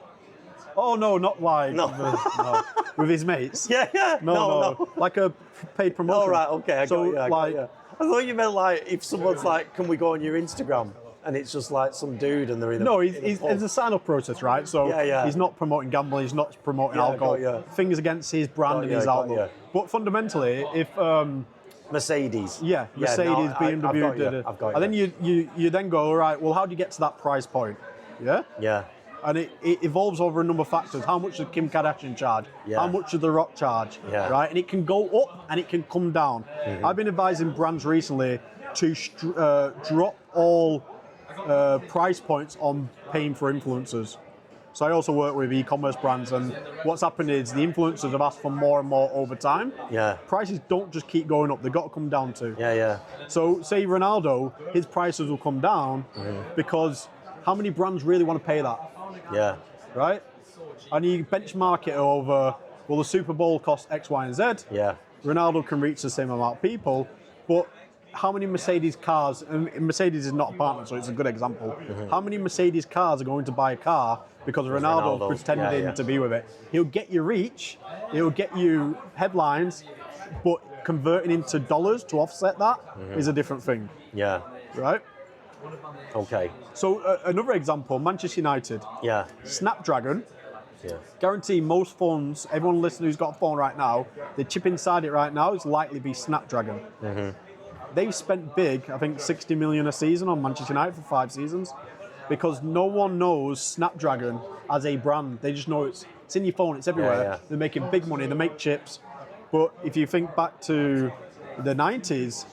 Oh no, not like No. with his mates. Yeah. No, like a paid promotion. All right, okay, I got you. Like, I thought you meant like if someone's like, "Can we go on your Instagram?" and it's just like some dude and they're in a no, in it's pub. a sign-up process, right? So he's not promoting gambling, he's not promoting alcohol. Things against his brand and his outlook. But fundamentally, if Mercedes. Mercedes, BMW, I've got you. and then you then go, all right, well, how do you get to that price point? Yeah? Yeah. And it evolves over a number of factors. How much does Kim Kardashian charge? Yeah. How much does The Rock charge? Yeah. Right? And it can go up and it can come down. I've been advising brands recently to drop all price points on paying for influencers. So I also work with e-commerce brands, and what's happened is the influencers have asked for more and more over time. Yeah. Prices don't just keep going up, they've got to come down too. Yeah. So say Ronaldo, his prices will come down because how many brands really want to pay that? Yeah. Right? And you benchmark it over, well, the Super Bowl cost X, Y, and Z. Yeah. Ronaldo can reach the same amount of people, but how many Mercedes cars, and Mercedes is not a partner, so it's a good example. How many Mercedes cars are going to buy a car because Ronaldo pretending to be with it? He'll get you reach, he'll get you headlines, but converting into dollars to offset that is a different thing. Yeah. Right? Okay. So another example, Manchester United. Yeah. Snapdragon. Yeah. Guarantee most phones, everyone listening who's got a phone right now, the chip inside it right now is likely to be Snapdragon. They've spent big, I think 60 million a season on Manchester United for 5 seasons, because no one knows Snapdragon as a brand. They just know it's in your phone, it's everywhere. Yeah. They're making big money, they make chips. But if you think back to the 90s,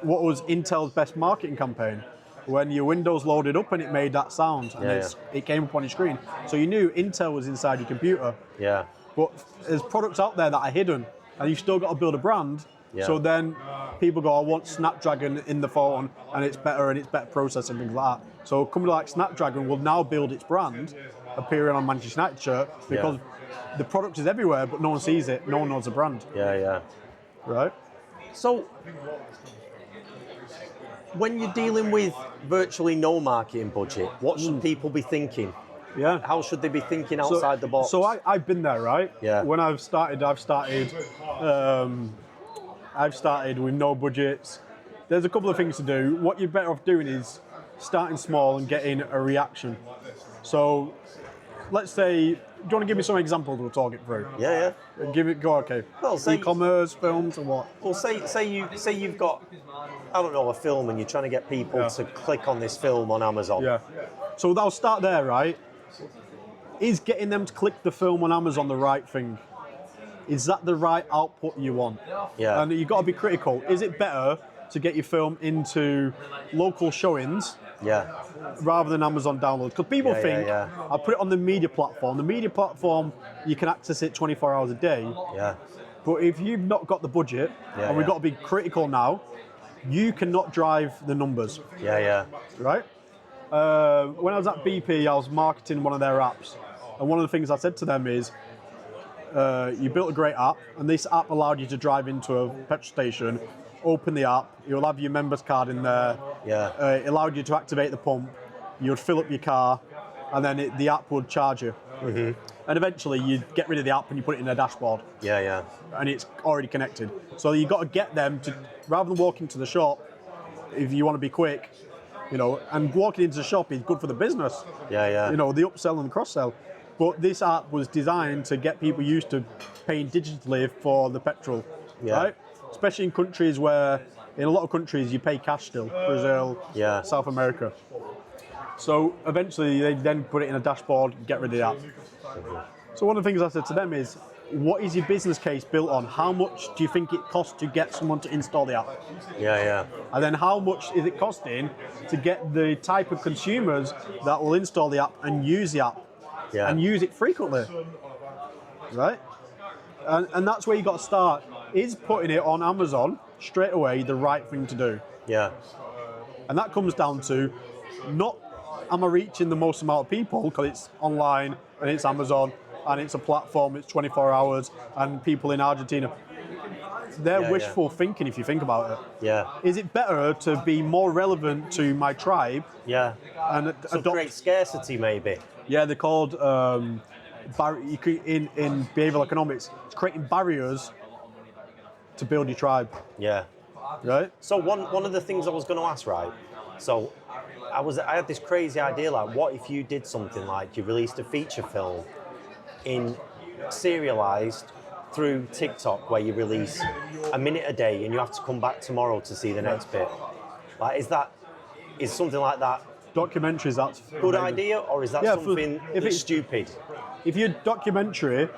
what was Intel's best marketing campaign? When your Windows loaded up and it made that sound, and it came up on your screen. So you knew Intel was inside your computer. Yeah. But there's products out there that are hidden, and you've still got to build a brand. Yeah. So then people go, I want Snapdragon in the phone, and it's better processing, things like that. So a company like Snapdragon will now build its brand, appearing on Manchester United shirt, because the product is everywhere, but no one sees it, no one knows the brand. Yeah. Right? So, when you're dealing with virtually no marketing budget, what should people be thinking? Yeah. How should they be thinking outside the box? So I've been there, right? Yeah. When I've started with no budgets. There's a couple of things to do. What you're better off doing is starting small and getting a reaction. So let's say, do you want to give me some examples we'll talk it through? Yeah. Go, okay. Well, say e-commerce, films, and what? Well, say you've got, I don't know, a film, and you're trying to get people to click on this film on Amazon. Yeah. So I'll start there, right? Is getting them to click the film on Amazon the right thing? is that the right output you want? Yeah. And you've got to be critical. Is it better to get your film into local showings rather than Amazon downloads? Because people think, I'll put it on the media platform. The media platform, you can access it 24 hours a day. Yeah. But if you've not got the budget, and we've got to be critical now, you cannot drive the numbers. Yeah. Right? When I was at BP, I was marketing one of their apps. And one of the things I said to them is, you built a great app, and this app allowed you to drive into a petrol station, open the app, you'll have your members card in there. It allowed you to activate the pump, you would fill up your car, and then the app would charge you. And eventually you'd get rid of the app and you put it in a dashboard. And it's already connected. So you've got to get them to, rather than walking to the shop, if you want to be quick, you know, and walking into the shop is good for the business. You know, the upsell and cross-sell. But this app was designed to get people used to paying digitally for the petrol, right? Especially in countries where, in a lot of countries, you pay cash still. Brazil, South America. So eventually they then put it in a dashboard, get rid of the app. So one of the things I said to them is, what is your business case built on? How much do you think it costs to get someone to install the app? And then how much is it costing to get the type of consumers that will install the app and use the app and use it frequently, right? And that's where you got to start. Is putting it on Amazon straight away the right thing to do? And that comes down to not am I reaching the most amount of people because it's online and it's Amazon and it's a platform, it's 24 hours and people in Argentina. They're wishful thinking if you think about it. Is it better to be more relevant to my tribe? And so create scarcity maybe? They're called, in behavioral economics, it's creating barriers to build your tribe. Right? So one of the things I was going to ask, right? So I had this crazy idea, like, what if you did something like you released a feature film in serialized through TikTok, where you release a minute a day and you have to come back tomorrow to see the next bit? Like, is something like that documentaries? That's a good idea, or is that something that's stupid? If you're documentary,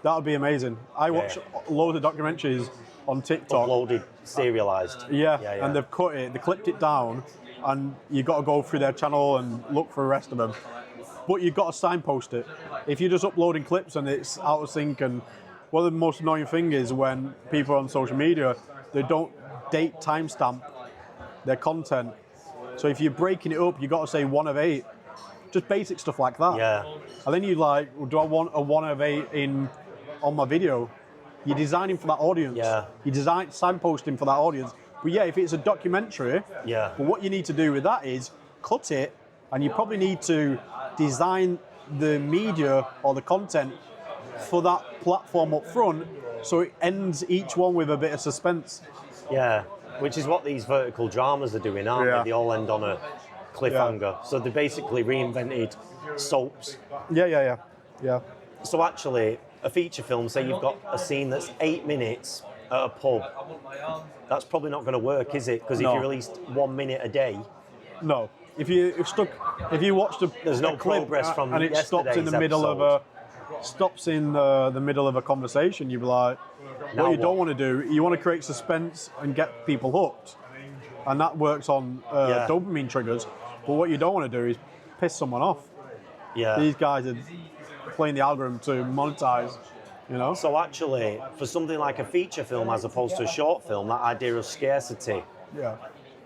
that would be amazing. I watch loads of documentaries on TikTok. Uploaded, serialized. And they've cut it, they clipped it down, and you've got to go through their channel and look for the rest of them. But you've got to signpost it. If you're just uploading clips and it's out of sync, and one of the most annoying thing is when people on social media, they don't date timestamp their content. So if you're breaking it up, you've got to say 1 of 8. Just basic stuff like that. And then you're like, well, do I want a 1 of 8 on my video? You're designing for that audience. You design signposting for that audience. But if it's a documentary, but what you need to do with that is cut it, and you probably need to design the media or the content for that platform up front, so it ends each one with a bit of suspense. Which is what these vertical dramas are doing, aren't they? They all end on a cliffhanger. So they basically reinvented soaps. So actually, a feature film, say you've got a scene that's 8 minutes at a pub, that's probably not going to work, is it? Because if you released 1 minute a day, if you watched there's no clip progress from and it stops in the middle of the middle of a conversation, you'd be like, what you don't want to do, you want to create suspense and get people hooked, and that works on dopamine triggers. But what you don't want to do is piss someone off. These guys are playing the algorithm to monetize. You know? So actually, for something like a feature film as opposed to a short film, that idea of scarcity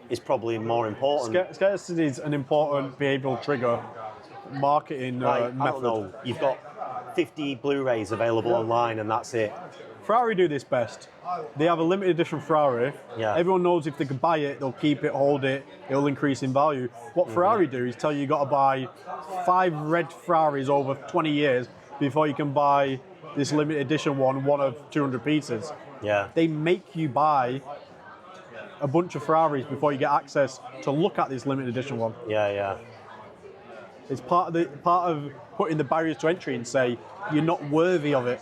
is probably more important. Scarcity is an important behavioural trigger, marketing method. I don't know, you've got 50 Blu-rays available online and that's it. Ferrari do this best. They have a limited edition Ferrari. Everyone knows if they can buy it, they'll keep it, hold it, it'll increase in value. What Ferrari do is tell you got to buy 5 red Ferraris over 20 years before you can buy this limited edition one of 200 pieces. They make you buy a bunch of Ferraris before you get access to look at this limited edition one. It's part of putting the barriers to entry and say you're not worthy of it.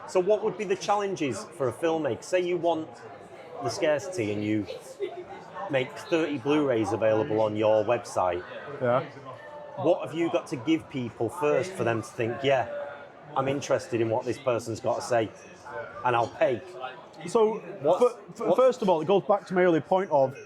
So what would be the challenges for a filmmaker? Say you want the scarcity and you make 30 Blu-rays available on your website. What have you got to give people first for them to think, I'm interested in what this person's got to say, and I'll pay. So, first of all, it goes back to my earlier point of,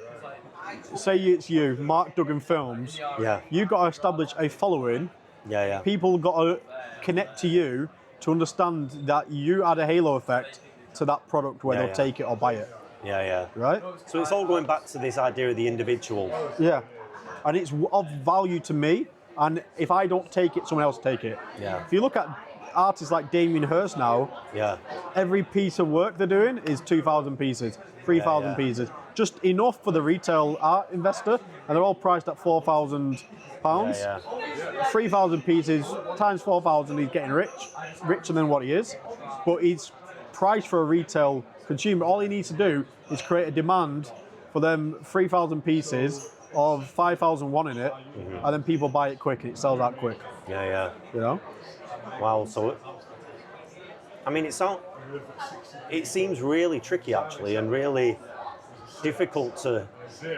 say it's you, Mark Duggan Films. Yeah. You've got to establish a following. Yeah, yeah. People got to connect to you to understand that you add a halo effect to that product where they'll take it or buy it. Yeah, yeah. Right? So it's all going back to this idea of the individual. Yeah. And it's of value to me, and if I don't take it, someone else will take it. Yeah. If you look at artists like Damien Hirst now, every piece of work they're doing is 2,000 pieces, 3,000 pieces. Just enough for the retail art investor, and they're all priced at £4,000. 3,000 pieces times 4,000, he's getting richer than what he is. But he's priced for a retail consumer. All he needs to do is create a demand for them 3,000 pieces of 5,001 in it, and then people buy it quick and it sells out quick. Yeah, yeah. You know? Wow. So, I mean, it seems really tricky actually, and really difficult to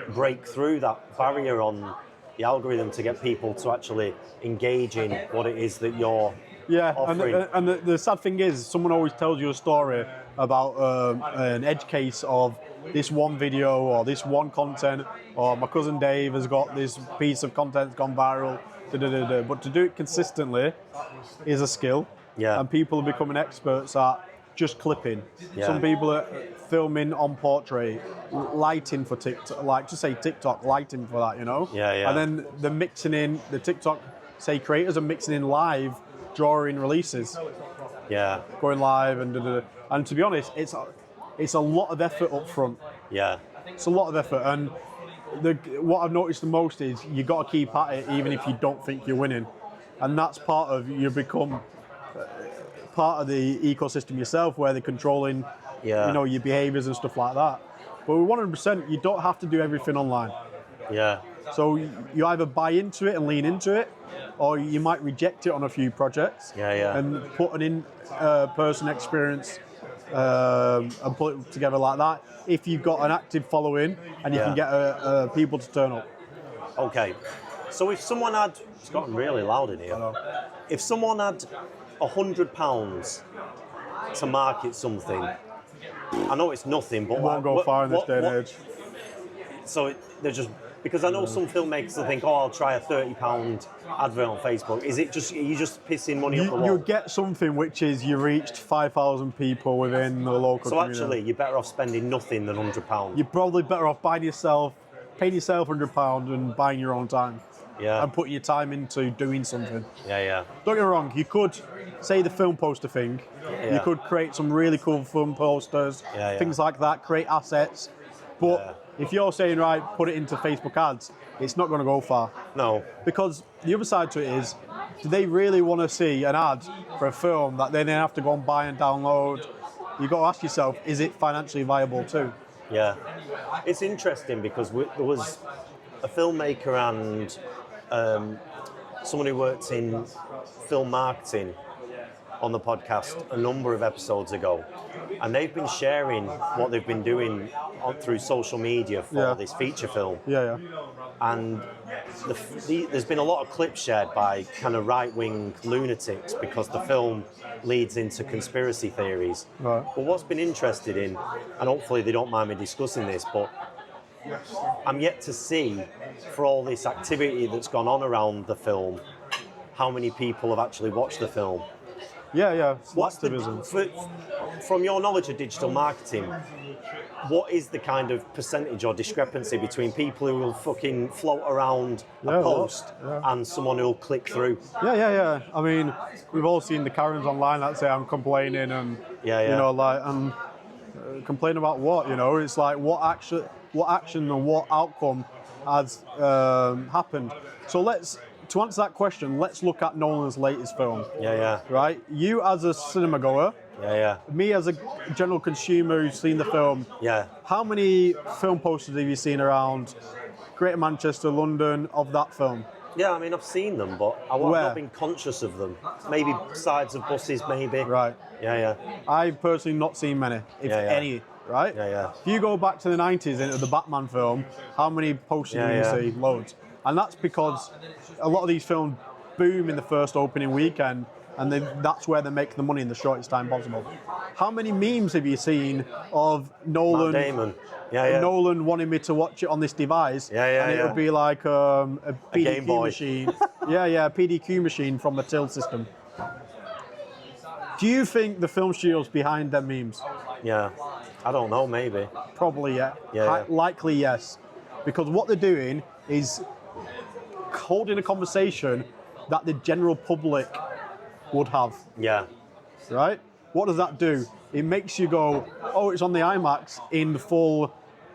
break through that barrier on the algorithm to get people to actually engage in what it is that you're offering. And the sad thing is, someone always tells you a story about an edge case of this one video or this one content, or my cousin Dave has got this piece of content that's gone viral. But to do it consistently is a skill, and people are becoming experts at just clipping. Some people are filming on portrait, lighting for TikTok, like to say TikTok, lighting for that, you know? And then they're mixing in, the TikTok, say creators are mixing in live drawing releases. Going live and to be honest, it's a lot of effort up front. It's a lot of effort, and what I've noticed the most is you got to keep at it even if you don't think you're winning, and that's part of you become part of the ecosystem yourself, where they're controlling you know, your behaviors and stuff like that. But with 100%, you don't have to do everything online. So you either buy into it and lean into it, or you might reject it on a few projects and put an in-person experience and put it together like that. If you've got an active following and you can get people to turn up. Okay, so if someone had, it's gotten really loud in here. If someone had £100 to market something, I know it's nothing, but it won't go far in this day and age. So they're just, because I know some filmmakers will think, oh, I'll try a £30 advert on Facebook. Is it just, are you just pissing money up the wall? You get something which is you reached 5,000 people within the local community. So actually, you're better off spending nothing than £100. You're probably better off paying yourself £100 and buying your own time. And putting your time into doing something. Don't get me wrong, you could say the film poster thing. You could create some really cool film posters, things like that, create assets. But if you're saying, right, put it into Facebook ads, it's not going to go far. No. Because the other side to it is, do they really want to see an ad for a film that they then have to go and buy and download? You've got to ask yourself, is it financially viable too? It's interesting because there was a filmmaker and someone who worked in film marketing on the podcast a number of episodes ago, and they've been sharing what they've been doing through social media for this feature film. And there's been a lot of clips shared by kind of right-wing lunatics because the film leads into conspiracy theories. But what's been interested in, and hopefully they don't mind me discussing this, but I'm yet to see, for all this activity that's gone on around the film, how many people have actually watched the film. What's from your knowledge of digital marketing, what is the kind of percentage or discrepancy between people who will fucking float around a post and someone who'll click through? I mean, we've all seen the Karens online that say I'm complaining and you know, like, and complain about what, you know? It's like what action and what outcome has happened. So to answer that question, let's look at Nolan's latest film. Right? You as a cinema goer, me as a general consumer who's seen the film, how many film posters have you seen around Greater Manchester, London of that film? I mean, I've seen them, but I've not been conscious of them. Maybe sides of buses, maybe. I've personally not seen many, if any. Right? If you go back to the 90s into the Batman film, how many posters do you see? Loads. And that's because a lot of these films boom in the first opening weekend, and that's where they make the money in the shortest time possible. How many memes have you seen of Nolan? Matt Damon. Yeah. Nolan wanting me to watch it on this device, and it would be like a Game Boy PDQ machine. a PDQ machine from the till system. Do you think the film studio's behind them memes? Yeah, I don't know, maybe. Probably, yeah. Yeah. Likely, yes. Because what they're doing is holding a conversation that the general public would have. Yeah. Right? What does that do? It makes you go, oh, it's on the IMAX in the full,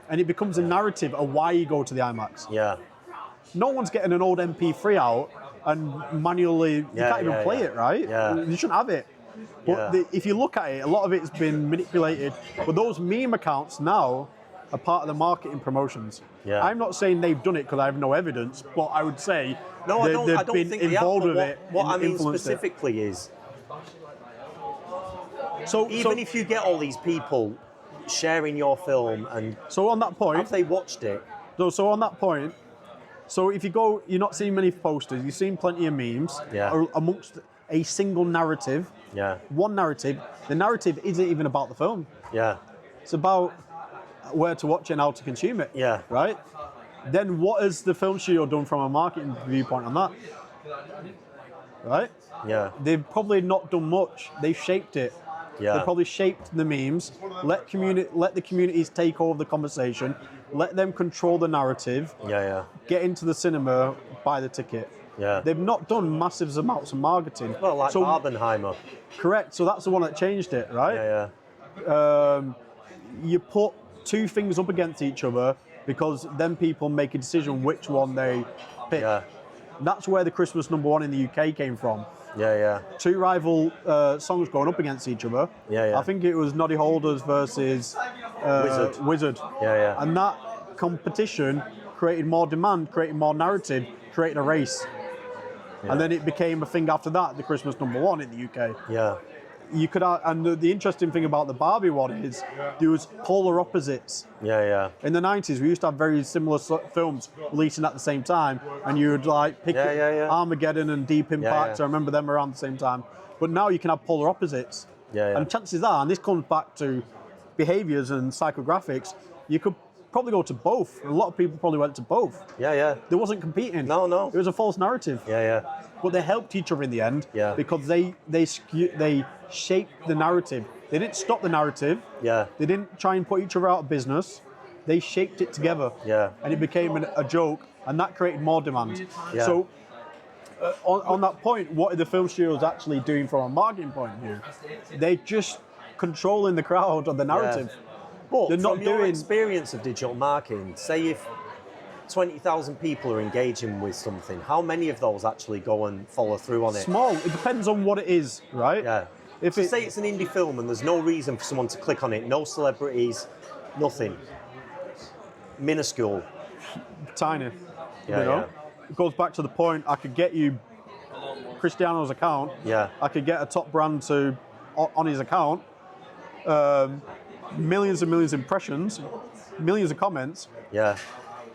and it becomes a narrative of why you go to the IMAX. Yeah. No one's getting an old MP3 out and manually, you can't even play it, right? Yeah. You shouldn't have it. But if you look at it, a lot of it's been manipulated. But those meme accounts now are part of the marketing promotions. Yeah. I'm not saying they've done it because I have no evidence, but I would say I don't been think involved with it. What I mean influenced specifically is, so if you get all these people sharing your film and so on that point, have they watched it? So on that point, so if you go, you're not seeing many posters. You've seen plenty of memes amongst a single narrative. Yeah. One narrative. The narrative isn't even about the film. Yeah. It's about where to watch it and how to consume it. Yeah. Right? Then what has the film studio done from a marketing viewpoint on that? Right? Yeah. They've probably not done much. They've shaped it. Yeah. They probably shaped the memes. Let the communities take over the conversation. Let them control the narrative. Yeah. Get into the cinema, buy the ticket. Yeah. They've not done massive amounts of marketing. Well, like Barbenheimer. Correct. So that's the one that changed it, right? Yeah. You put two things up against each other because then people make a decision which one they pick. Yeah. That's where the Christmas #1 in the UK came from. Yeah. Two rival songs going up against each other. Yeah. I think it was Noddy Holders versus Wizard. Yeah. And that competition created more demand, created more narrative, created a race. Yeah. And then it became a thing after that, the Christmas #1 in the UK. Yeah. You could, and the interesting thing about the Barbie one is there was polar opposites. Yeah. In the 90s, we used to have very similar films releasing at the same time, and you would like pick Armageddon and Deep Impact. I remember them around the same time. But now you can have polar opposites. Yeah. And chances are, and this comes back to behaviors and psychographics, you could probably go to both. A lot of people probably went to both. Yeah. They wasn't competing. No. It was a false narrative. Yeah. But they helped each other in the end because they shaped the narrative. They didn't stop the narrative. Yeah. They didn't try and put each other out of business. They shaped it together. Yeah. And it became a joke, and that created more demand. Yeah. So on that point, what are the film studios actually doing from a marketing point of view? They're just controlling the crowd on the narrative. Yeah. But they're not from your doing experience of digital marketing, say if 20,000 people are engaging with something, how many of those actually go and follow through on it? small. It depends on what it is, right? Yeah. If Say it's an indie film and there's no reason for someone to click on it, no celebrities, nothing. Minuscule. Tiny. Yeah, you know? yeah. It goes back to the point, I could get you Cristiano's account. Yeah. I could get a top brand on his account. Millions and millions of impressions, millions of comments. Yeah.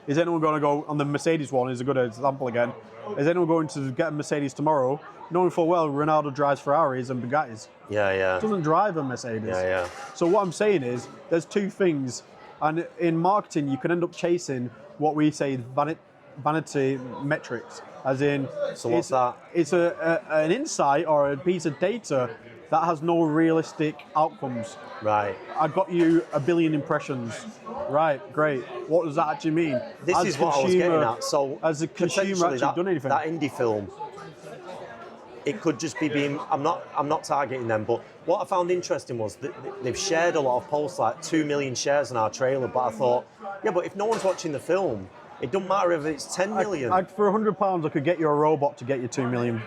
Is anyone going to go on the Mercedes one? Is a good example again. Is anyone going to get a Mercedes tomorrow, knowing full well Ronaldo drives Ferraris and Bugattis? Yeah. Doesn't drive a Mercedes. Yeah. So what I'm saying is, there's two things, and in marketing you can end up chasing what we say vanity metrics, as in. So what's that? It's an insight or a piece of data that has no realistic outcomes. Right. I got you 1 billion impressions. Right, great. What does that actually mean? This is what I was getting at. So as a consumer, actually done anything? That indie film, it could just be being. I'm not targeting them, but what I found interesting was that they've shared a lot of posts, like 2 million shares in our trailer. But I thought, yeah, but if no one's watching the film, it doesn't matter if it's 10 million. For £100, I could get you a robot to get you 2 million.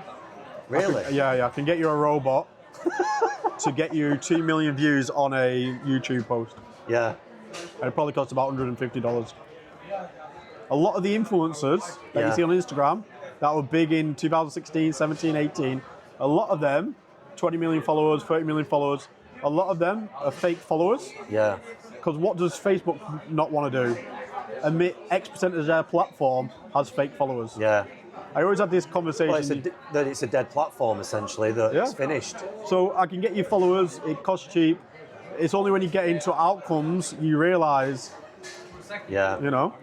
Really? I can get you a robot to get you 2 million views on a YouTube post. Yeah. And it probably costs about $150. A lot of the influencers that you see on Instagram that were big in 2016, 17, 18, a lot of them, 20 million followers, 30 million followers, a lot of them are fake followers. Yeah. Because what does Facebook not want to do? Admit X% of their platform has fake followers. Yeah. I always had this conversation. Well, that it's a dead platform essentially. That it's finished. So I can get you followers. It costs cheap. It's only when you get into outcomes you realise. Yeah. You know.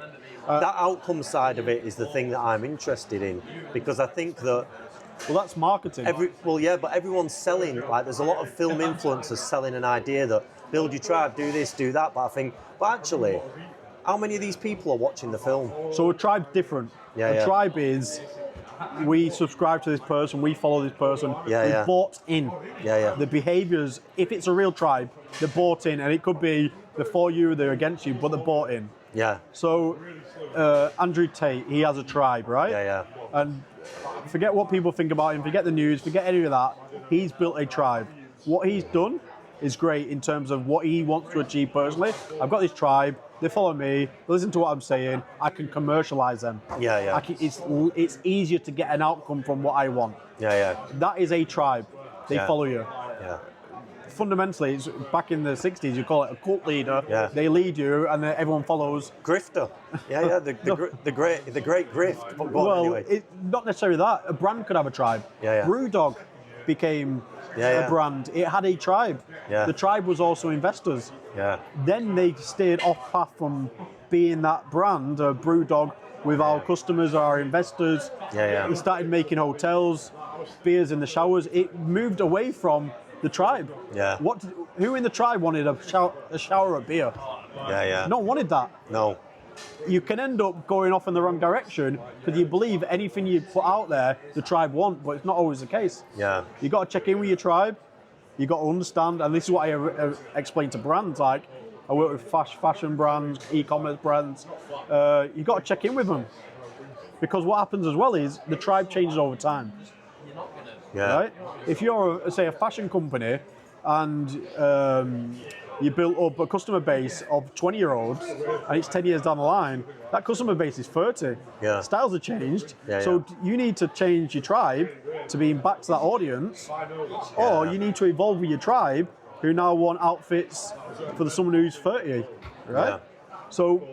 That outcome side of it is the thing that I'm interested in, because I think that. Well, that's marketing. But everyone's selling. Like, there's a lot of film influencers selling an idea that build your tribe, do this, do that. But I think, actually, how many of these people are watching the film? So a tribe's different. A tribe is, we subscribe to this person, we follow this person, we're bought in. The behaviours, if it's a real tribe, they're bought in, and it could be they're for you, they're against you, but they're bought in. Yeah. So Andrew Tate, he has a tribe, right? And forget what people think about him, forget the news, forget any of that. He's built a tribe. What he's done is great in terms of what he wants to achieve personally. I've got this tribe, they follow me, they listen to what I'm saying, I can commercialise them. It's easier to get an outcome from what I want. That is a tribe. They follow you. Fundamentally, it's back in the 60s, you call it a cult leader. They lead you, and then everyone follows. Grifter. The great grift. Well, anyway. Not necessarily that. A brand could have a tribe. Brewdog became a brand. It had a tribe. The tribe was also investors. Then they stayed off path from being that brand, Brewdog, with our customers, our investors. They started making hotels, beers in the showers. It moved away from the tribe. Who in the tribe wanted a shower of beer? No one wanted that. No. You can end up going off in the wrong direction because you believe anything you put out there, the tribe want, but it's not always the case. You got to check in with your tribe. You got to understand, and this is what I explain to brands. Like, I work with fashion brands, e-commerce brands. You got to check in with them, because what happens as well is the tribe changes over time. Right? If you're, say, a fashion company and you built up a customer base of 20-year-olds and it's 10 years down the line, that customer base is 30. Styles have changed. So you need to change your tribe to be back to that audience, or you need to evolve with your tribe who now want outfits for someone who's 30, right? So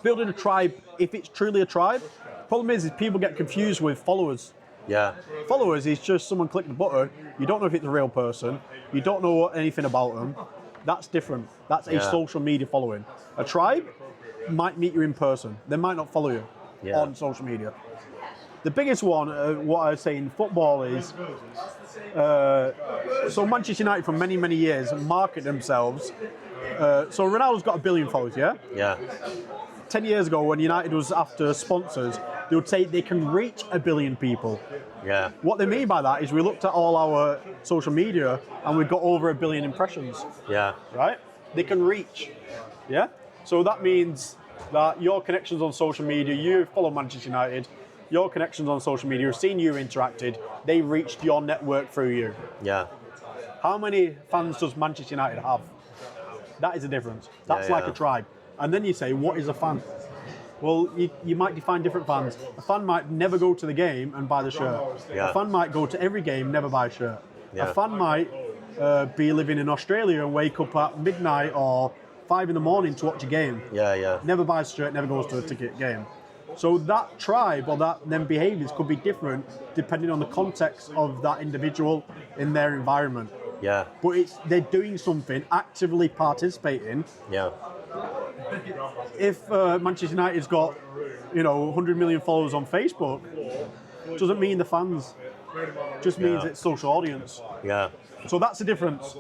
building a tribe, if it's truly a tribe, problem is people get confused with followers. Followers is just someone clicked the button. You don't know if it's a real person. You don't know anything about them. That's different. That's a social media following. A tribe might meet you in person. They might not follow you on social media. The biggest one, what I would say in football is, so Manchester United for many, many years market themselves. So Ronaldo's got 1 billion followers, 10 years ago when United was after sponsors, they would say they can reach 1 billion people. What they mean by that is we looked at all our social media and we've got over 1 billion impressions. Right? They can reach. So that means that your connections on social media, you follow Manchester United, your connections on social media have seen you interacted, they reached your network through you. How many fans does Manchester United have? That is the difference. That's like a tribe. And then you say, what is a fan? Well, you might define different fans. A fan might never go to the game and buy the shirt. A fan might go to every game, never buy a shirt. A fan might be living in Australia and wake up at midnight or 5 in the morning to watch a game. Never buys a shirt, never goes to a ticket game. So that tribe or them behaviours could be different depending on the context of that individual in their environment. But they're doing something, actively participating. If Manchester United's got, 100 million followers on Facebook, doesn't mean the fans. Just means it's social audience. So that's the difference.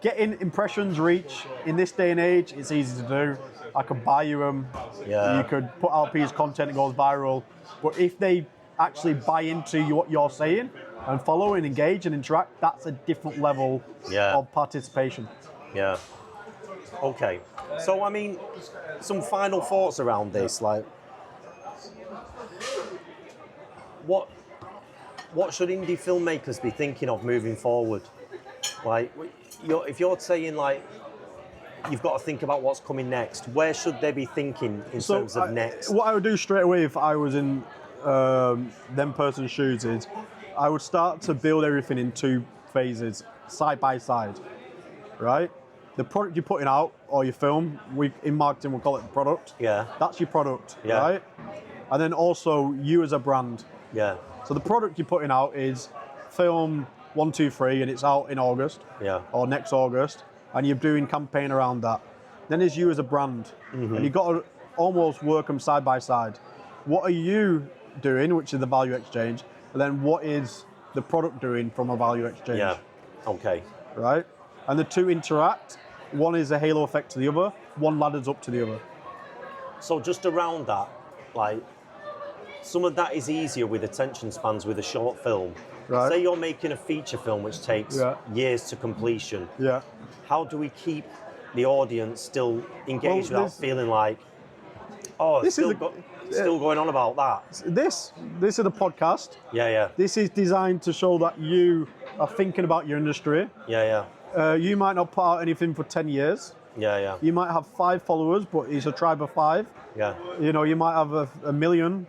Getting impressions, reach, in this day and age, it's easy to do. I could buy you them. You could put out a piece of content that goes viral. But if they actually buy into what you're saying and follow and engage and interact, that's a different level of participation. Okay. So, I mean, some final thoughts around this. Like, what should indie filmmakers be thinking of moving forward? Like, if you're saying, like, you've got to think about what's coming next, where should they be thinking in terms of next? What I would do straight away if I was in them person's shoes is I would start to build everything in 2 phases, side by side, right? The product you're putting out, or your film, in marketing we'll call it the product. That's your product, right? and then also you as a brand. Yeah. So the product you're putting out is film 1, 2, 3, and it's out in August. Yeah. Or next August, and you're doing campaign around that. Then there's you as a brand, and you've got to almost work them side by side. What are you doing, which is the value exchange, and then what is the product doing from a value exchange? Yeah. Okay. Right? And the two interact. One is a halo effect to the other. One ladders up to the other. So just around that, like, some of that is easier with attention spans with a short film. Right. Say you're making a feature film which takes years to completion. Yeah. How do we keep the audience still engaged without feeling like, oh, it's still going on about that? This is the podcast. Yeah, yeah. This is designed to show that you are thinking about your industry. Yeah, yeah. You might not put out anything for 10 years. Yeah, yeah. You might have 5 followers, but it's a tribe of 5. Yeah. You know, you might have a million.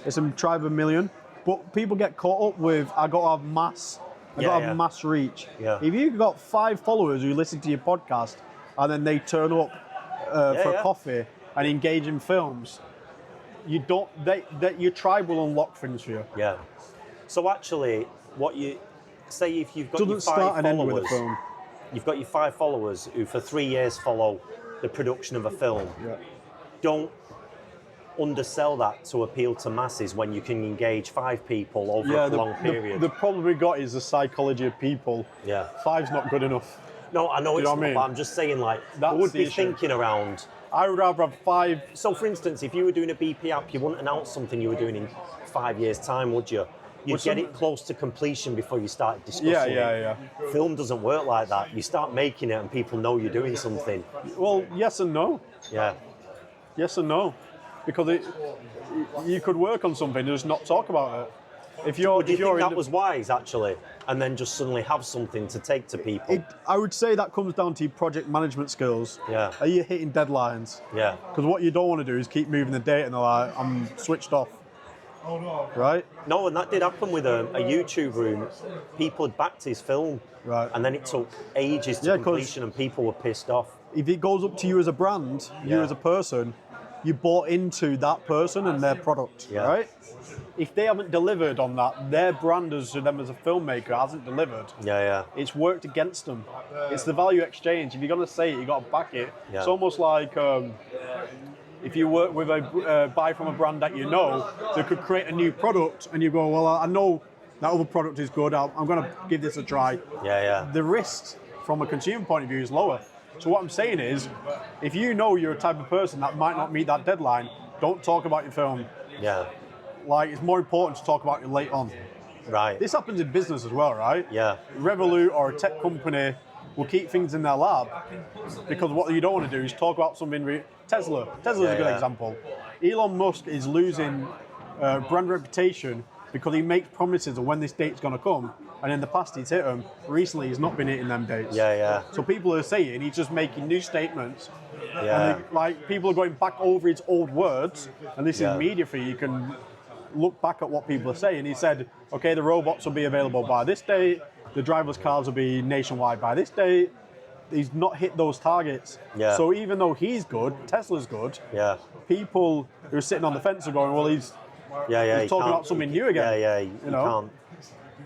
It's a tribe of 1,000,000. But people get caught up with, I got to have mass. I got to have mass reach. Yeah. If you've got 5 followers who listen to your podcast and then they turn up for a coffee and engage in films, your tribe will unlock things for you. Yeah. So actually, what you say, if you've got Doesn't your 5 start and end with a followers, film. you've got your 5 followers who for 3 years follow the production of a film. Yeah. Don't undersell that to appeal to masses when you can engage 5 people over a long period. The problem we got is the psychology of people. Yeah. 5's not good enough. No, I know it's not, but I'm just saying, like, That's I would the be issue. thinking around. I would rather have 5. So, for instance, if you were doing a BP app, you wouldn't announce something you were doing in 5 years' time, would you? You'd get it close to completion before you started discussing it. Yeah. Film doesn't work like that. You start making it and people know you're doing something. Well, yes and no. Yeah. Yes and no. Because you could work on something and just not talk about it. If you're, Do you think that was wise, actually? And then just suddenly have something to take to people? I would say that comes down to your project management skills. Yeah. Are you hitting deadlines? Yeah. Because what you don't want to do is keep moving the date and they're like, I'm switched off. Right? No, and that did happen with a YouTuber who people had backed his film. Right. And then it took ages to completion and people were pissed off. If it goes up to you as a brand, you as a person, you bought into that person and their product, right? If they haven't delivered on that, their brand as to them as a filmmaker hasn't delivered. Yeah. It's worked against them. It's the value exchange. If you're going to say it, you got to back it. Yeah. It's almost like if you work with a buy from a brand that you know, they could create a new product, and you go, well, I know that other product is good. I'm going to give this a try. Yeah. The risk from a consumer point of view is lower. So what I'm saying is, if you know you're a type of person that might not meet that deadline, don't talk about your film. Yeah. Like, it's more important to talk about it late on. Right. This happens in business as well, right? Yeah. Revolut or a tech company will keep things in their lab because what you don't want to do is talk about something. Tesla's a good example. Elon Musk is losing brand reputation because he makes promises of when this date's going to come, and in the past he's hit them. Recently he's not been hitting them dates. Yeah. So people are saying he's just making new statements. Yeah. And people are going back over his old words, and this is media for you. You can look back at what people are saying. He said, okay, the robots will be available by this date, the driverless cars will be nationwide by this date. He's not hit those targets. Yeah. So even though he's good, Tesla's good, people who are sitting on the fence are going, well, he's talking about something new again. Yeah, you can't.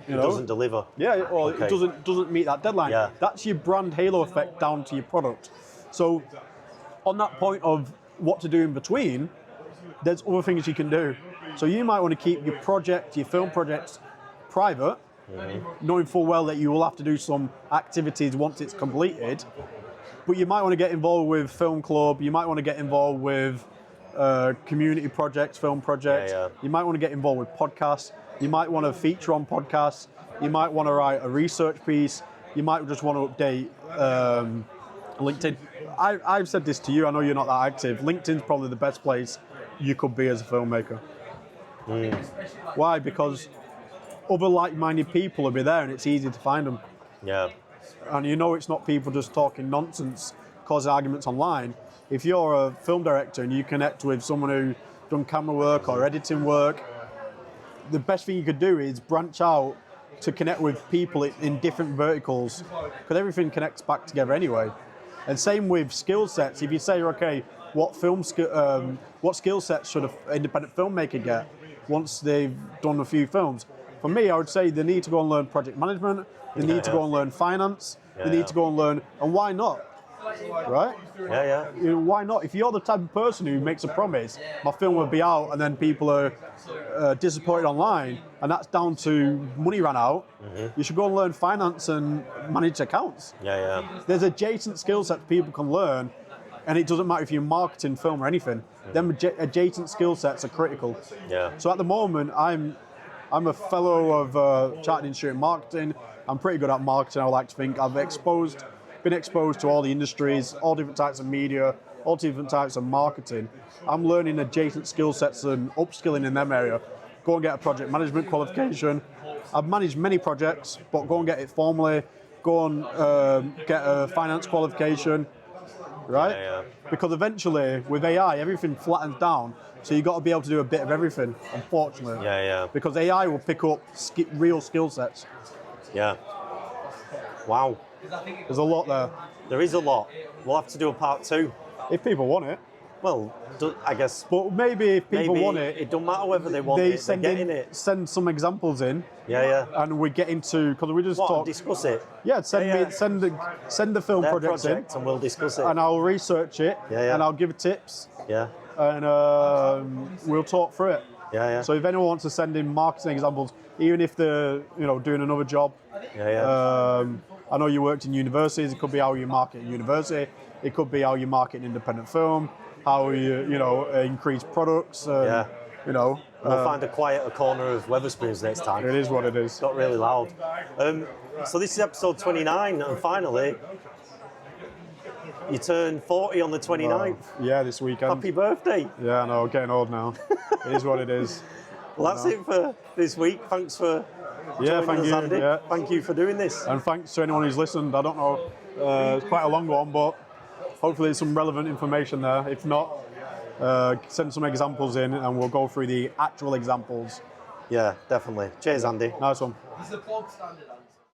It doesn't deliver. Yeah, or it doesn't meet that deadline. Yeah. That's your brand halo effect down to your product. So on that point of what to do in between, there's other things you can do. So you might want to keep your film projects private, knowing full well that you will have to do some activities once it's completed. But you might want to get involved with film club, you might want to get involved with community projects, film projects. You might want to get involved with podcasts. You might want to feature on podcasts. You might want to write a research piece. You might just want to update LinkedIn. I've said this to you, I know you're not that active. LinkedIn's probably the best place you could be as a filmmaker. Why? Because other like-minded people will be there and it's easy to find them. Yeah. And you know it's not people just talking nonsense, causing arguments online. If you're a film director and you connect with someone who's done camera work or editing work, the best thing you could do is branch out to connect with people in different verticals, because everything connects back together anyway. And same with skill sets. If you say, okay, what skill sets should an independent filmmaker get once they've done a few films? For me, I would say they need to go and learn project management. They need to go and learn finance. They need to go and learn, and why not? Right? Yeah. You know, why not? If you're the type of person who makes a promise, my film will be out, and then people are disappointed online, and that's down to money ran out, you should go and learn finance and manage accounts. Yeah. There's adjacent skill sets people can learn, and it doesn't matter if you're marketing, film, or anything. Them adjacent skill sets are critical. Yeah. So at the moment, I'm a fellow of Chartered Institute of Marketing. I'm pretty good at marketing, I like to think. I've been exposed to all the industries, all different types of media, all different types of marketing. I'm learning adjacent skill sets and upskilling in them area. Go and get a project management qualification. I've managed many projects, but go and get it formally. Go and get a finance qualification, right? Yeah. Because eventually, with AI, everything flattens down. So you've got to be able to do a bit of everything, unfortunately. Yeah. Because AI will pick up real skill sets. Yeah. Wow. There's a lot there. There is a lot. We'll have to do a part 2. If people want it. Well, I guess. But maybe if people want it, it don't matter whether they want it. They're getting it. Send some examples in. Yeah. And we get into, because we just talk. Discuss it. Yeah, send the film Their projects in, and we'll discuss it. and I'll research it. Yeah. And I'll give tips. Yeah. And we'll talk through it. Yeah. So if anyone wants to send in marketing examples, even if they're doing another job. Yeah. I know you worked in universities. It could be how you market at university. It could be how you market an independent film. How you increase products. We'll find a quieter corner of Wetherspoons next time. It is what it is. Got really loud. So this is episode 29, and finally, you turn 40 on the 29th. Yeah, this weekend. Happy birthday. Yeah, I know, getting old now. It is what it is. Well, that's it for this week. Thanks for joining thank us, you. Andy. Yeah. Thank you for doing this. And thanks to anyone who's listened. I don't know, it's quite a long one, but hopefully there's some relevant information there. If not, send some examples in and we'll go through the actual examples. Yeah, definitely. Cheers, Andy. Nice one. Is the plug standard answer?